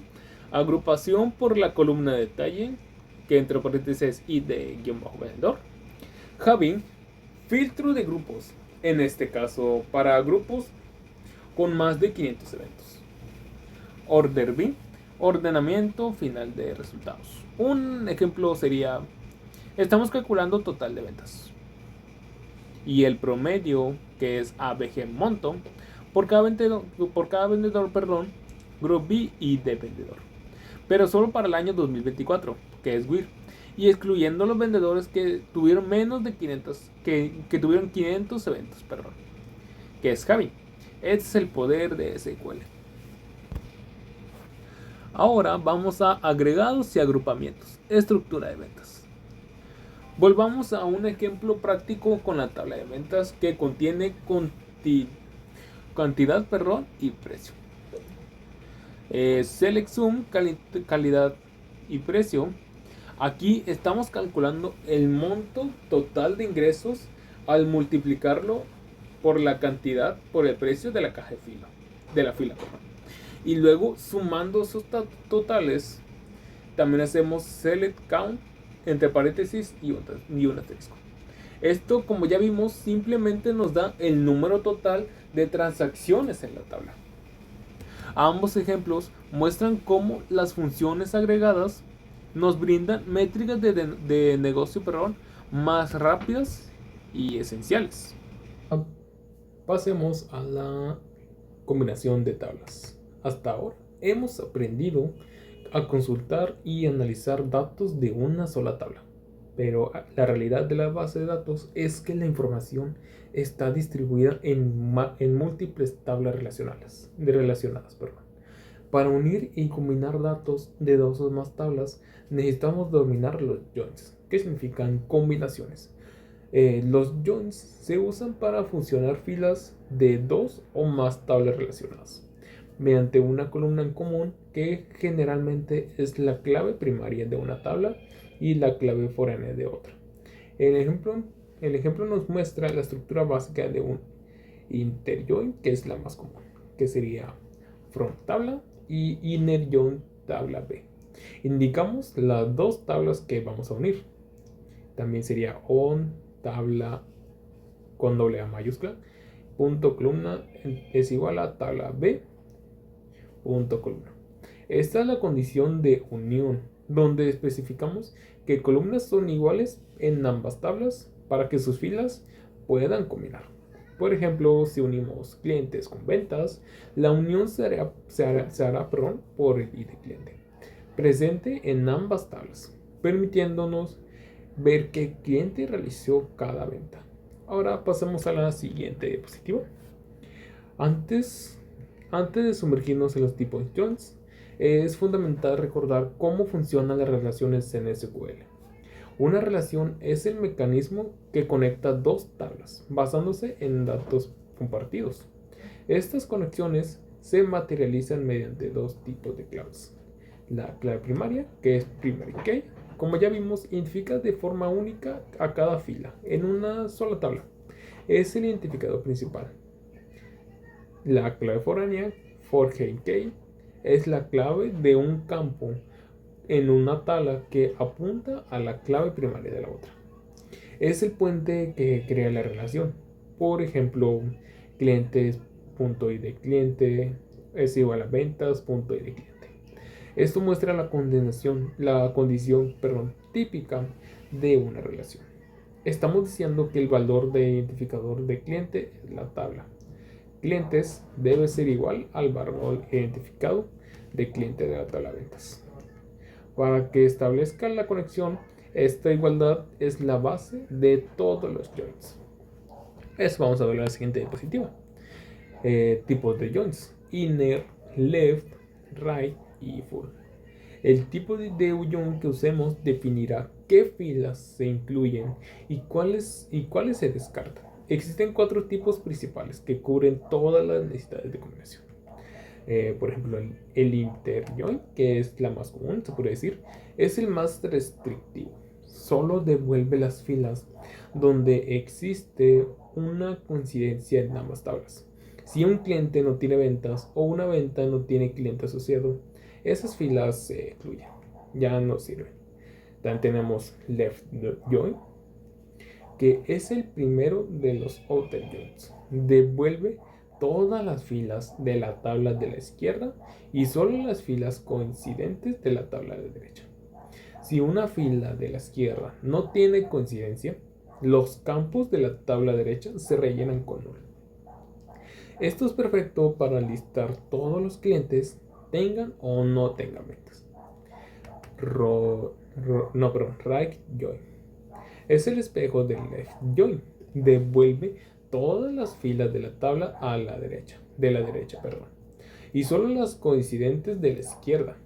agrupación por la columna de detalle, que entre paréntesis y de guión bajo vendedor. Having, filtro de grupos, en este caso para grupos con más de 500 eventos. Order B, ordenamiento final de resultados. Un ejemplo sería: estamos calculando total de ventas y el promedio, que es ABG monto, por cada vendedor, group B y de vendedor, pero solo para el año 2024, que es WHIR, y excluyendo los vendedores que tuvieron menos de 500, que tuvieron 500 eventos, que es Having. Este es el poder de SQL. Ahora vamos a agregados y agrupamientos, estructura de ventas. Volvamos a un ejemplo práctico con la tabla de ventas que contiene cantidad, y precio. Select Sum, calidad y precio. Aquí estamos calculando el monto total de ingresos al multiplicarlo por la cantidad, por el precio de la caja de la fila. Y luego sumando esos totales, también hacemos select count entre paréntesis y un asterisco. Esto, como ya vimos, simplemente nos da el número total de transacciones en la tabla. Ambos ejemplos muestran cómo las funciones agregadas nos brindan métricas de negocio más rápidas y esenciales. Pasemos a la combinación de tablas. Hasta ahora hemos aprendido a consultar y analizar datos de una sola tabla. Pero la realidad de la base de datos es que la información está distribuida en múltiples tablas relacionadas. Para unir y combinar datos de dos o más tablas, necesitamos dominar los joins, que significan combinaciones. Los joins se usan para funcionar filas de dos o más tablas relacionadas mediante una columna en común que generalmente es la clave primaria de una tabla y la clave foránea de otra. El ejemplo nos muestra la estructura básica de un interjoin, que es la más común, que sería from tabla y inner join tabla B. Indicamos las dos tablas que vamos a unir. También sería on tabla con doble A mayúscula, punto columna es igual a tabla B, punto columna. Esta es la condición de unión, donde especificamos que columnas son iguales en ambas tablas para que sus filas puedan combinar. Por ejemplo, si unimos clientes con ventas, la unión se hará por el ID cliente presente en ambas tablas, permitiéndonos ver qué cliente realizó cada venta. Ahora pasemos a la siguiente diapositiva. Antes de sumergirnos en los tipos joins, es fundamental recordar cómo funcionan las relaciones en SQL. Una relación es el mecanismo que conecta dos tablas, basándose en datos compartidos. Estas conexiones se materializan mediante dos tipos de claves. La clave primaria, que es primary key, como ya vimos, identifica de forma única a cada fila en una sola tabla. Es el identificador principal. La clave foránea, foreign key, es la clave de un campo en una tabla que apunta a la clave primaria de la otra. Es el puente que crea la relación. Por ejemplo, clientes.id cliente es igual a ventas.id cliente. Esto muestra la condición típica de una relación. Estamos diciendo que el valor de identificador de cliente es la tabla. Clientes debe ser igual al valor identificado de cliente de la tabla de ventas. Para que establezca la conexión, esta igualdad es la base de todos los joins. Eso vamos a ver en la siguiente diapositiva. Tipos de joins: inner, left, right y full. El tipo de join que usemos definirá qué filas se incluyen y cuáles se descartan. Existen 4 tipos principales que cubren todas las necesidades de combinación. Por ejemplo, el interjoin, que es la más común, se puede decir, es el más restrictivo. Solo devuelve las filas donde existe una coincidencia en ambas tablas. Si un cliente no tiene ventas o una venta no tiene cliente asociado, esas filas se excluyen, ya no sirven. También tenemos left join, que es el primero de los outer joins. Devuelve todas las filas de la tabla de la izquierda y solo las filas coincidentes de la tabla de la derecha. Si una fila de la izquierda no tiene coincidencia, los campos de la tabla derecha se rellenan con null. Esto es perfecto para listar todos los clientes, tengan o no tengan ventas. Right join es el espejo del left join. Devuelve todas las filas de la tabla a la derecha, y solo las coincidentes de la izquierda.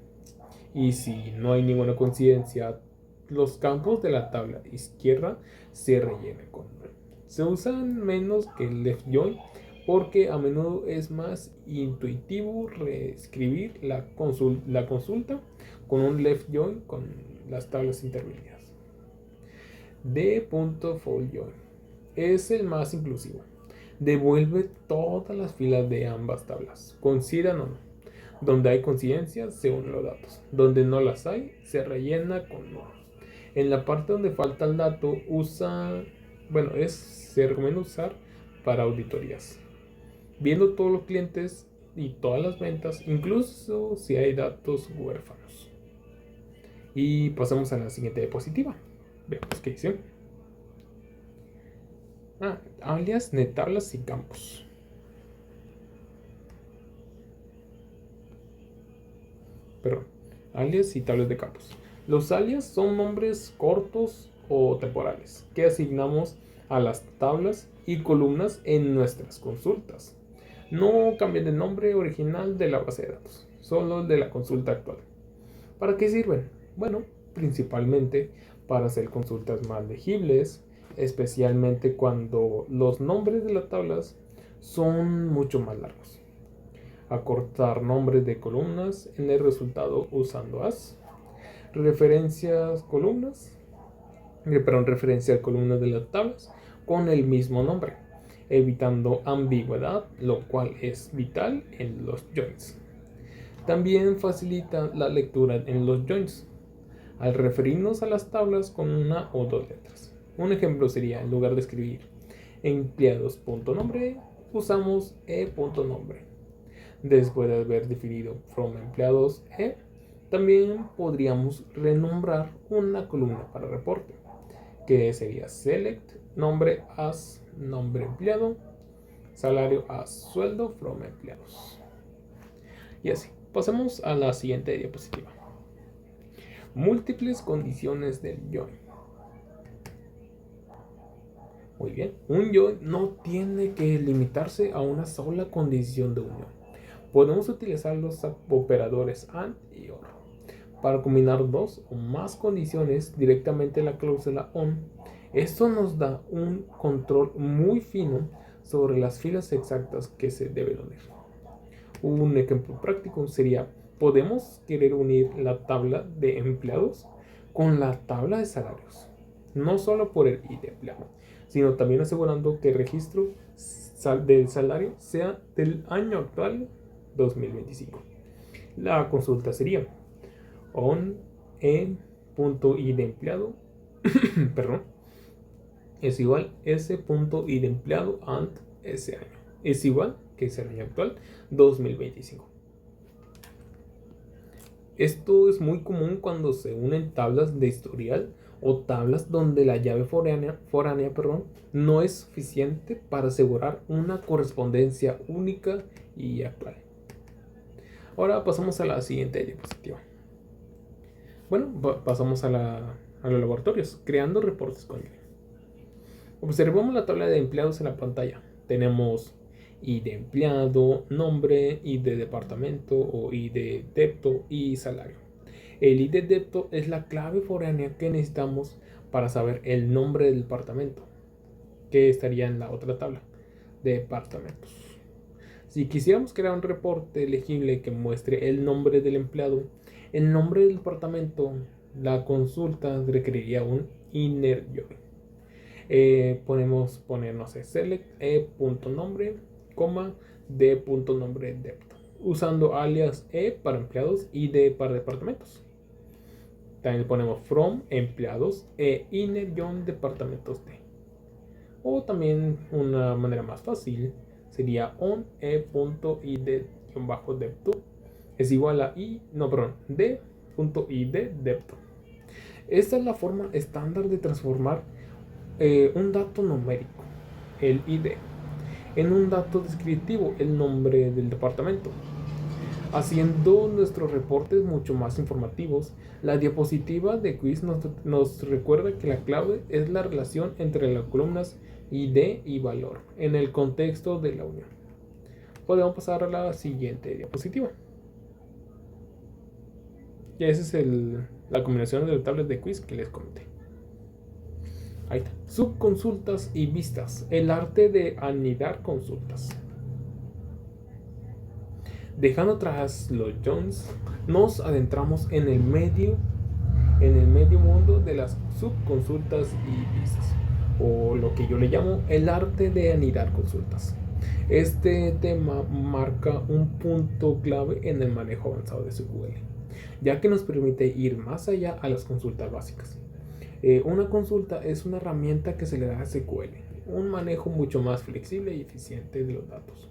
Y si no hay ninguna coincidencia, los campos de la tabla izquierda se rellenan con null. Se usan menos que el left join porque a menudo es más intuitivo reescribir la consulta con un left join con las tablas intermedias. D.fold join es el más inclusivo. Devuelve todas las filas de ambas tablas, coincidan o no. Donde hay coincidencias, se unen los datos. Donde no las hay, se rellena con null. En la parte donde falta el dato, se recomienda usar para auditorías. Viendo todos los clientes y todas las ventas, incluso si hay datos huérfanos. Y pasamos a la siguiente diapositiva. Veamos qué dice. Alias de tablas y campos. Alias y tablas de campos. Los alias son nombres cortos o temporales que asignamos a las tablas y columnas en nuestras consultas. No cambian el nombre original de la base de datos, solo el de la consulta actual. ¿Para qué sirven? Bueno, principalmente para hacer consultas más legibles, especialmente cuando los nombres de las tablas son mucho más largos. Acortar nombres de columnas en el resultado usando as. Referencia a columnas de las tablas con el mismo nombre, evitando ambigüedad, lo cual es vital en los joins. También facilita la lectura en los joins al referirnos a las tablas con una o dos letras. Un ejemplo sería, en lugar de escribir empleados.nombre, usamos e.nombre. Después de haber definido from empleados también podríamos renombrar una columna para reporte, que sería select nombre as nombre empleado, salario as sueldo from empleados. Y así, pasemos a la siguiente diapositiva. Múltiples condiciones del join. Muy bien, un join no tiene que limitarse a una sola condición de unión. Podemos utilizar los operadores AND y OR para combinar dos o más condiciones directamente en la cláusula ON. Esto nos da un control muy fino sobre las filas exactas que se deben unir. Un ejemplo práctico sería, podemos querer unir la tabla de empleados con la tabla de salarios, no solo por el ID de empleado, sino también asegurando que el registro del salario sea del año actual 2025. La consulta sería on e.id de empleado es igual s.id de empleado and ese año es igual que es el año actual 2025. Esto es muy común cuando se unen tablas de historial o tablas donde la llave foránea no es suficiente para asegurar una correspondencia única y actual. Ahora pasamos a la siguiente diapositiva. Bueno, pasamos a los laboratorios, creando reportes con join. Observamos la tabla de empleados en la pantalla. Tenemos ID de empleado, nombre, ID de departamento o ID de depto y salario. El ID de depto es la clave foránea que necesitamos para saber el nombre del departamento, que estaría en la otra tabla, departamentos. Si quisiéramos crear un reporte legible que muestre el nombre del empleado, el nombre del departamento, la consulta requeriría un inner join. Podemos poner, no sé, select e.nombre, d.nombre depto, usando alias e para empleados y d para departamentos. También ponemos from empleados e inner join departamentos d. O también una manera más fácil sería on e.id-depto es igual a d.id depto. Esta es la forma estándar de transformar un dato numérico, el ID, en un dato descriptivo, el nombre del departamento, haciendo nuestros reportes mucho más informativos. La diapositiva de quiz nos recuerda que la clave es la relación entre las columnas ID y valor en el contexto de la unión. Podemos pasar a la siguiente diapositiva. Y esa es la combinación de tablas de quiz que les comenté. Ahí está. Subconsultas y vistas. El arte de anidar consultas. Dejando atrás los Jones, nos adentramos en el medio mundo de las subconsultas y vistas, o lo que yo le llamo el arte de anidar consultas. Este tema marca un punto clave en el manejo avanzado de SQL, ya que nos permite ir más allá a las consultas básicas. Una consulta es una herramienta que se le da a SQL, un manejo mucho más flexible y eficiente de los datos.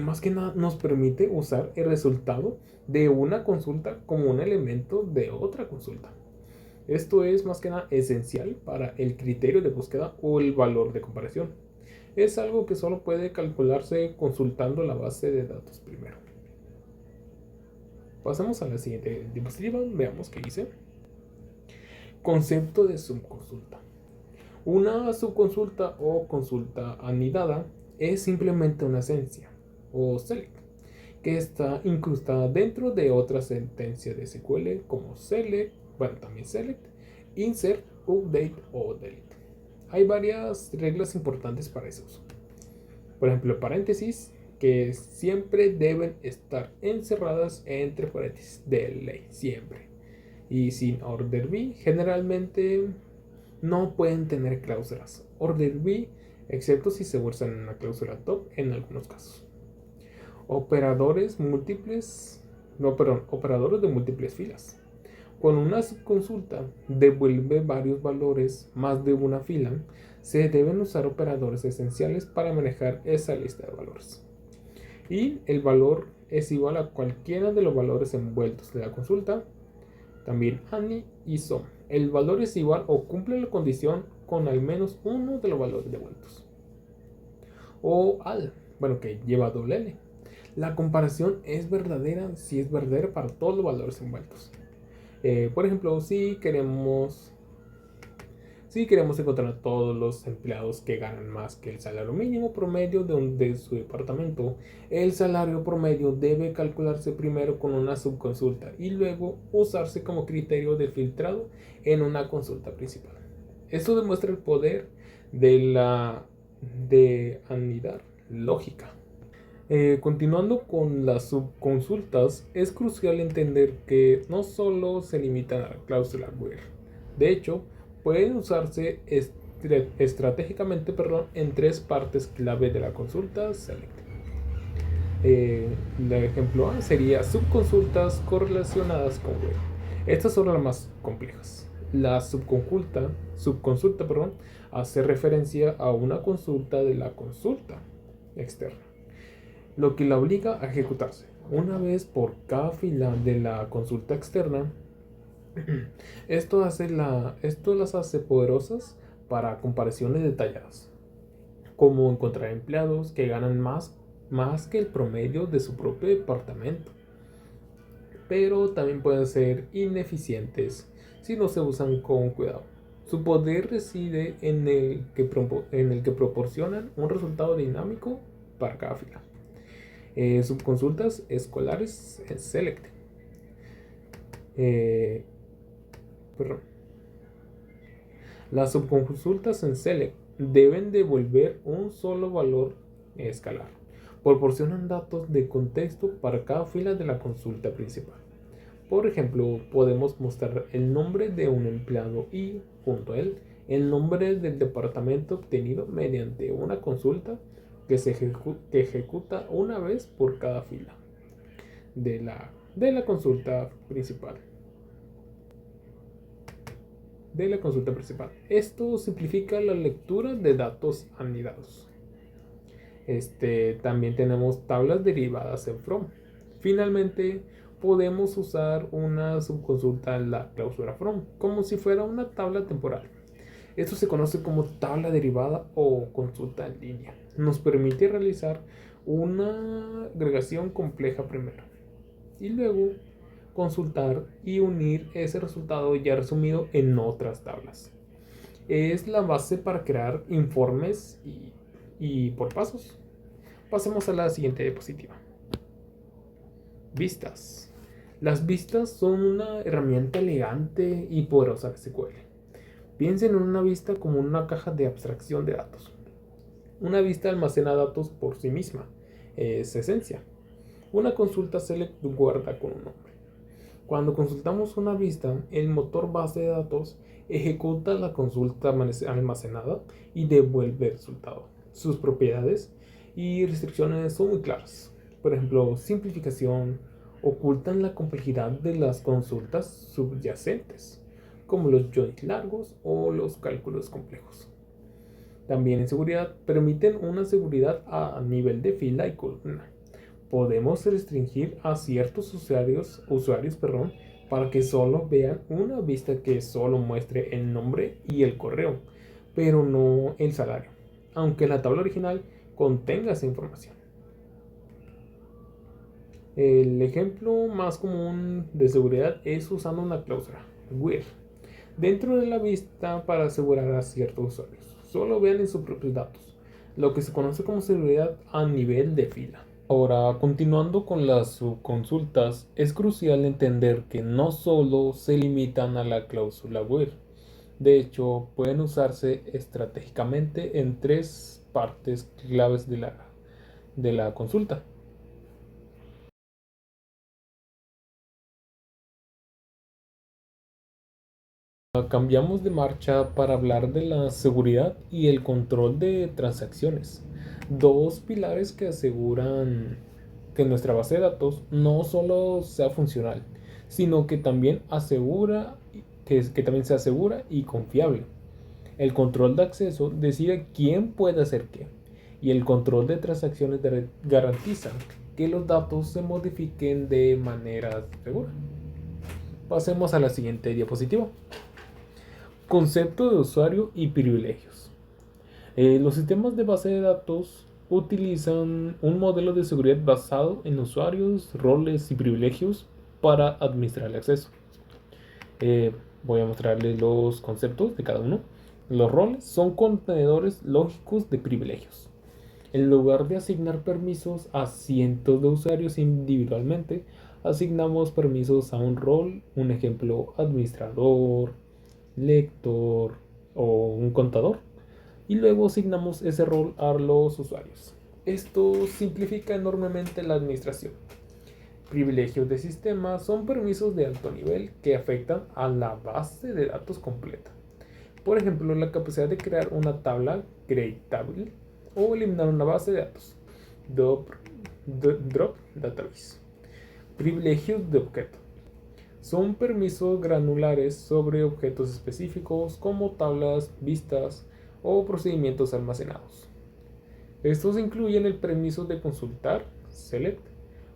Más que nada nos permite usar el resultado de una consulta como un elemento de otra consulta. Esto es más que nada esencial para el criterio de búsqueda o el valor de comparación. Es algo que solo puede calcularse consultando la base de datos primero. Pasamos a la siguiente diapositiva, veamos qué dice. Concepto de subconsulta. Una subconsulta o consulta anidada es simplemente una esencia o select que está incrustada dentro de otra sentencia de SQL como select, también select, insert, update o delete. Hay varias reglas importantes para ese uso. Por ejemplo, paréntesis que siempre deben estar encerradas entre paréntesis de ley, siempre. Y sin order by, generalmente no pueden tener cláusulas order by, excepto si se usan en una cláusula top en algunos casos. Operadores de múltiples filas. Cuando una subconsulta devuelve varios valores más de una fila, se deben usar operadores esenciales para manejar esa lista de valores. Y el valor es igual a cualquiera de los valores envueltos de la consulta. También ANI y SOM. El valor es igual o cumple la condición con al menos uno de los valores devueltos. O AL, que lleva doble L. La comparación es verdadera si es verdadera para todos los valores envueltos. Por ejemplo, si queremos encontrar a todos los empleados que ganan más que el salario mínimo promedio de su departamento, el salario promedio debe calcularse primero con una subconsulta y luego usarse como criterio de filtrado en una consulta principal. Esto demuestra el poder de anidar lógica. Continuando con las subconsultas, es crucial entender que no solo se limitan a la cláusula where. De hecho, pueden usarse estratégicamente en tres partes clave de la consulta select. El ejemplo A sería subconsultas correlacionadas con where. Estas son las más complejas. La subconsulta hace referencia a una consulta de la consulta externa, lo que la obliga a ejecutarse una vez por cada fila de la consulta externa. Esto las hace poderosas para comparaciones detalladas, como encontrar empleados que ganan más que el promedio de su propio departamento, pero también pueden ser ineficientes si no se usan con cuidado. Su poder reside en el que proporcionan un resultado dinámico para cada fila. Subconsultas escolares select. Las subconsultas en select deben devolver un solo valor escalar. Proporcionan datos de contexto para cada fila de la consulta principal. Por ejemplo, podemos mostrar el nombre de un empleado y, junto a él, el nombre del departamento obtenido mediante una consulta que se ejecuta una vez por cada fila de la consulta principal. Esto simplifica la lectura de datos anidados. También tenemos tablas derivadas en from. Finalmente, podemos usar una subconsulta en la cláusula from como si fuera una tabla temporal. Esto se conoce como tabla derivada o consulta en línea. Nos permite realizar una agregación compleja primero y luego consultar y unir ese resultado ya resumido en otras tablas. Es la base para crear informes y por pasos. Pasemos a la siguiente diapositiva. Vistas. Las vistas son una herramienta elegante y poderosa de SQL. Piensen en una vista como una caja de abstracción de datos. Una vista almacena datos por sí misma, es esencia. Una consulta select guarda con un nombre. Cuando consultamos una vista, el motor base de datos ejecuta la consulta almacenada y devuelve el resultado. Sus propiedades y restricciones son muy claras. Por ejemplo, simplificación, ocultan la complejidad de las consultas subyacentes, como los joins largos o los cálculos complejos. También en seguridad permiten una seguridad a nivel de fila y columna. Podemos restringir a ciertos usuarios, para que solo vean una vista que solo muestre el nombre y el correo, pero no el salario, aunque la tabla original contenga esa información. El ejemplo más común de seguridad es usando una cláusula, where, dentro de la vista para asegurar a ciertos usuarios solo vean en sus propios datos, lo que se conoce como seguridad a nivel de fila. Ahora, continuando con las subconsultas, es crucial entender que no solo se limitan a la cláusula where. De hecho, pueden usarse estratégicamente en tres partes claves de la consulta. Cambiamos de marcha para hablar de la seguridad y el control de transacciones, dos pilares que aseguran que nuestra base de datos no solo sea funcional, sino que también que también sea segura y confiable. El control de acceso decide quién puede hacer qué, y el control de transacciones garantiza que los datos se modifiquen de manera segura. Pasemos a la siguiente diapositiva. Concepto de usuario y privilegios. Los sistemas de base de datos utilizan un modelo de seguridad basado en usuarios, roles y privilegios para administrar el acceso. Voy a mostrarles los conceptos de cada uno. Los roles son contenedores lógicos de privilegios. En lugar de asignar permisos a cientos de usuarios individualmente, asignamos permisos a un rol, un ejemplo, administrador, lector o un contador, y luego asignamos ese rol a los usuarios. Esto simplifica enormemente la administración. Privilegios de sistema son permisos de alto nivel que afectan a la base de datos completa. Por ejemplo, la capacidad de crear una tabla creatable o eliminar una base de datos. Drop database. Privilegios de objeto. Son permisos granulares sobre objetos específicos como tablas, vistas o procedimientos almacenados. Estos incluyen el permiso de consultar, select,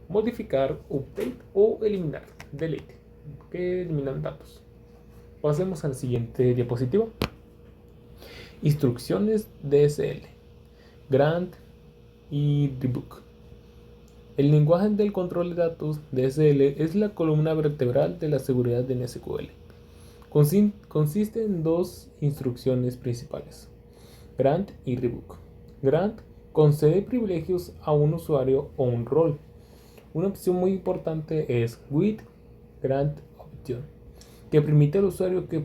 modificar, update o eliminar, delete, que eliminan datos. Pasemos a la siguiente diapositiva. Instrucciones DSL, grant y debug. El lenguaje del control de datos DSL es la columna vertebral de la seguridad en SQL. Consiste en dos instrucciones principales, grant y revoke. Grant concede privilegios a un usuario o un rol. Una opción muy importante es with grant option, que permite al usuario que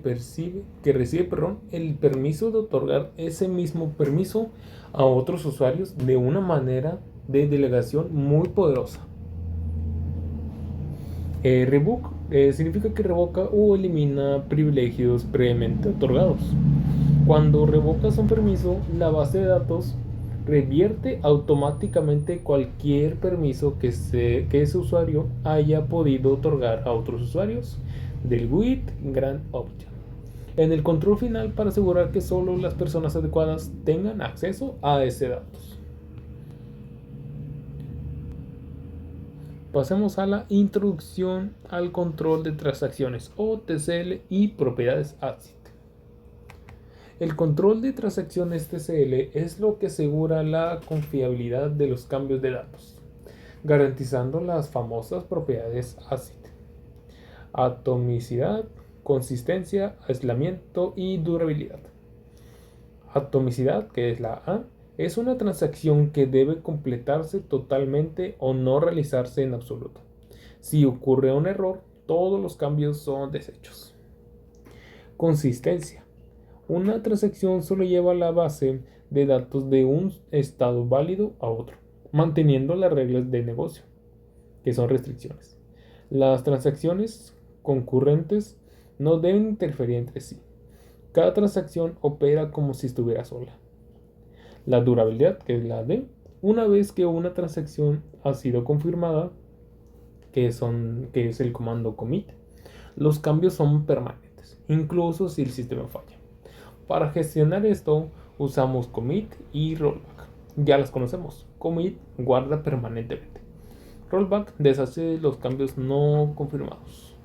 recibe el permiso de otorgar ese mismo permiso a otros usuarios de una manera de delegación muy poderosa. Revoke significa que revoca o elimina privilegios previamente otorgados. Cuando revocas un permiso, la base de datos revierte automáticamente cualquier permiso que ese usuario haya podido otorgar a otros usuarios del with grant option en el control final para asegurar que solo las personas adecuadas tengan acceso a ese datos. Pasemos a la introducción al control de transacciones o TCL y propiedades ACID. El control de transacciones TCL es lo que asegura la confiabilidad de los cambios de datos, garantizando las famosas propiedades ACID: atomicidad, consistencia, aislamiento y durabilidad. Atomicidad, que es la A, es una transacción que debe completarse totalmente o no realizarse en absoluto. Si ocurre un error, todos los cambios son deshechos. Consistencia. Una transacción solo lleva la base de datos de un estado válido a otro, manteniendo las reglas de negocio, que son restricciones. Las transacciones concurrentes no deben interferir entre sí. Cada transacción opera como si estuviera sola. La durabilidad, que es la de una vez que una transacción ha sido confirmada, que es el comando commit, los cambios son permanentes, incluso si el sistema falla. Para gestionar esto, usamos commit y rollback. Ya las conocemos. Commit guarda permanentemente. Rollback deshace los cambios no confirmados.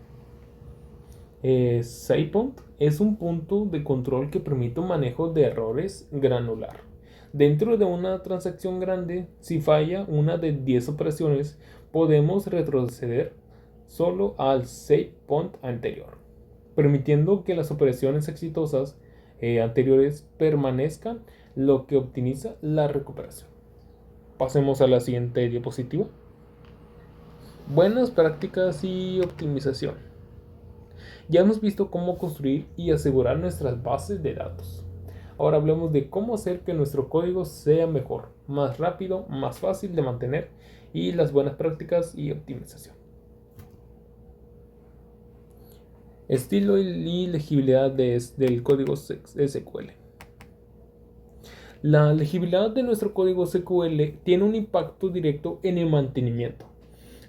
SavePoint es un punto de control que permite un manejo de errores granular. Dentro de una transacción grande, si falla una de 10 operaciones, podemos retroceder solo al SavePoint anterior, permitiendo que las operaciones exitosas anteriores permanezcan, lo que optimiza la recuperación. Pasemos a la siguiente diapositiva. Buenas prácticas y optimización. Ya hemos visto cómo construir y asegurar nuestras bases de datos. Ahora hablemos de cómo hacer que nuestro código sea mejor, más rápido, más fácil de mantener y las buenas prácticas y optimización. Estilo y legibilidad del código SQL. La legibilidad de nuestro código SQL tiene un impacto directo en el mantenimiento.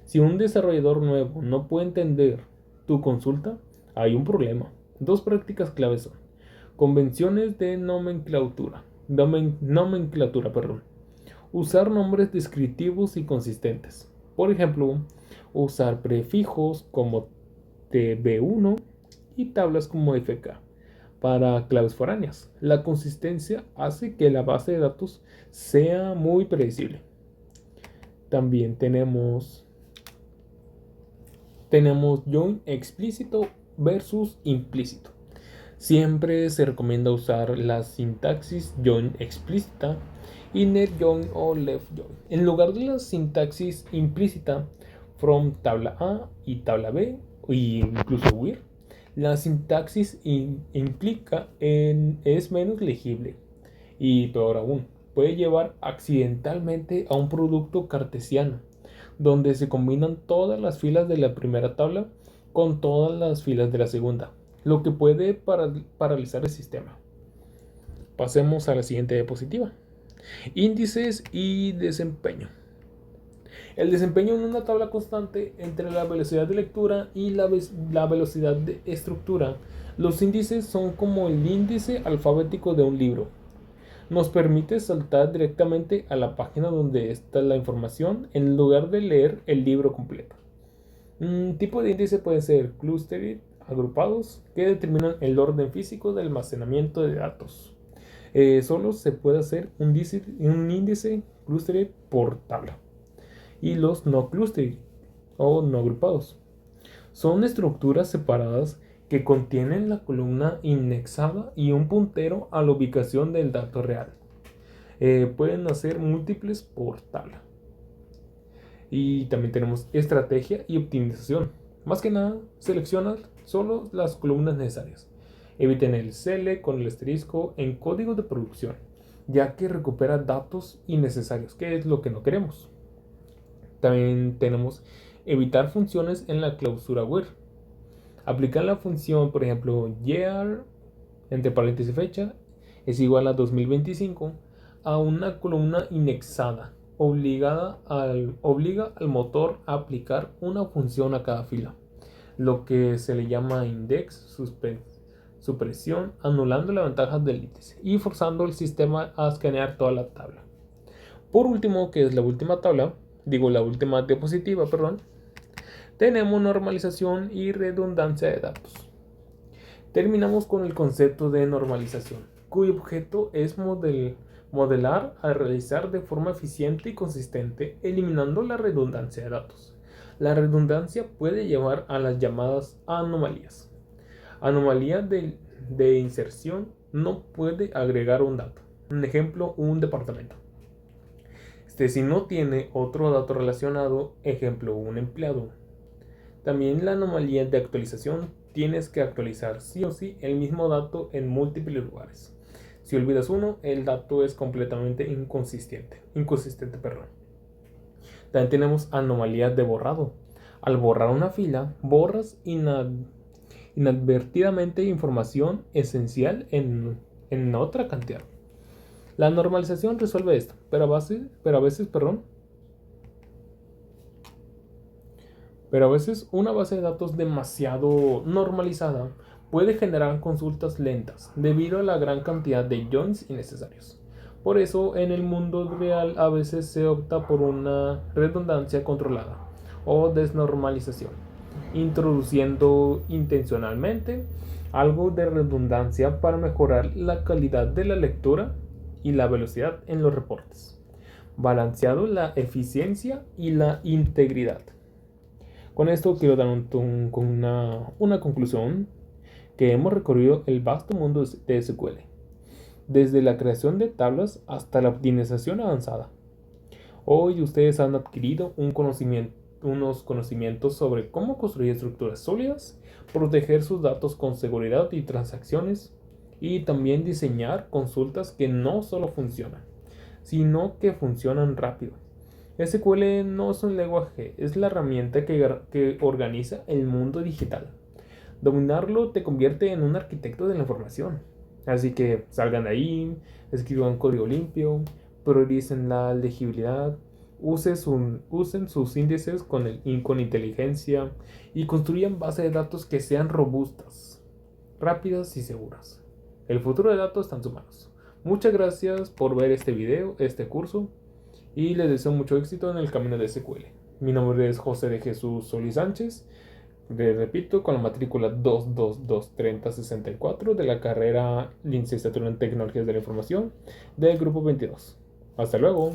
Si un desarrollador nuevo no puede entender tu consulta, hay un problema. Dos prácticas claves son convenciones de nomenclatura. Usar nombres descriptivos y consistentes. Por ejemplo, usar prefijos como tb1 y tablas como fk para claves foráneas. La consistencia hace que la base de datos sea muy predecible. También tenemos join explícito versus implícito. Siempre se recomienda usar la sintaxis join explícita, inner join o left join, en lugar de la sintaxis implícita from tabla A y tabla B, e incluso where. La sintaxis implica es menos legible y, peor aún, puede llevar accidentalmente a un producto cartesiano, donde se combinan todas las filas de la primera tabla con todas las filas de la segunda, lo que puede paralizar el sistema. Pasemos a la siguiente diapositiva. Índices y desempeño. El desempeño en una tabla constante entre la velocidad de lectura y la velocidad de estructura. Los índices son como el índice alfabético de un libro. Nos permite saltar directamente a la página donde está la información en lugar de leer el libro completo. Un tipo de índice puede ser clustered, agrupados, que determinan el orden físico de almacenamiento de datos. Solo se puede hacer un índice clustered por tabla. Y los no clustered o no agrupados son estructuras separadas que contienen la columna indexada y un puntero a la ubicación del dato real. Pueden hacer múltiples por tabla. Y también tenemos estrategia y optimización. Más que nada, selecciona solo las columnas necesarias. Eviten el cele con el asterisco en código de producción, ya que recupera datos innecesarios, que es lo que no queremos. También tenemos evitar funciones en la clausura where. Aplicar la función, por ejemplo, year, entre paréntesis fecha, es igual a 2025, a una columna indexada. Obliga al motor a aplicar una función a cada fila, lo que se le llama index supresión, anulando la ventaja del índice y forzando el sistema a escanear toda la tabla. Por último, que es la última diapositiva, tenemos normalización y redundancia de datos. Terminamos con el concepto de normalización, cuyo objeto es modelar a realizar de forma eficiente y consistente, eliminando la redundancia de datos. La redundancia puede llevar a las llamadas anomalías. Anomalía de inserción: no puede agregar un dato. Un ejemplo, un departamento. Si no tiene otro dato relacionado, ejemplo, un empleado. También la anomalía de actualización. Tienes que actualizar sí o sí el mismo dato en múltiples lugares. Si olvidas uno, el dato es completamente inconsistente. Perdón. También tenemos anomalías de borrado. Al borrar una fila, borras inadvertidamente información esencial en otra cantidad. La normalización resuelve esto, pero a veces una base de datos demasiado normalizada puede generar consultas lentas debido a la gran cantidad de joins innecesarios. Por eso, en el mundo real a veces se opta por una redundancia controlada o desnormalización, introduciendo intencionalmente algo de redundancia para mejorar la calidad de la lectura y la velocidad en los reportes, balanceado la eficiencia y la integridad. Con esto quiero dar una conclusión, que hemos recorrido el vasto mundo de SQL, desde la creación de tablas hasta la optimización avanzada. Hoy ustedes han adquirido unos conocimientos sobre cómo construir estructuras sólidas, proteger sus datos con seguridad y transacciones, y también diseñar consultas que no solo funcionan, sino que funcionan rápido. SQL no es un lenguaje, es la herramienta que organiza el mundo digital. Dominarlo te convierte en un arquitecto de la información. Así que salgan de ahí, escriban código limpio, prioricen la legibilidad, usen sus índices con inteligencia y construyan bases de datos que sean robustas, rápidas y seguras. El futuro de datos está en sus manos. Muchas gracias por ver este video, este curso, y les deseo mucho éxito en el camino de SQL. Mi nombre es José de Jesús Solís Sánchez. Les repito, con la matrícula 2223064 de la carrera Licenciatura en Tecnologías de la Información del Grupo 22. Hasta luego.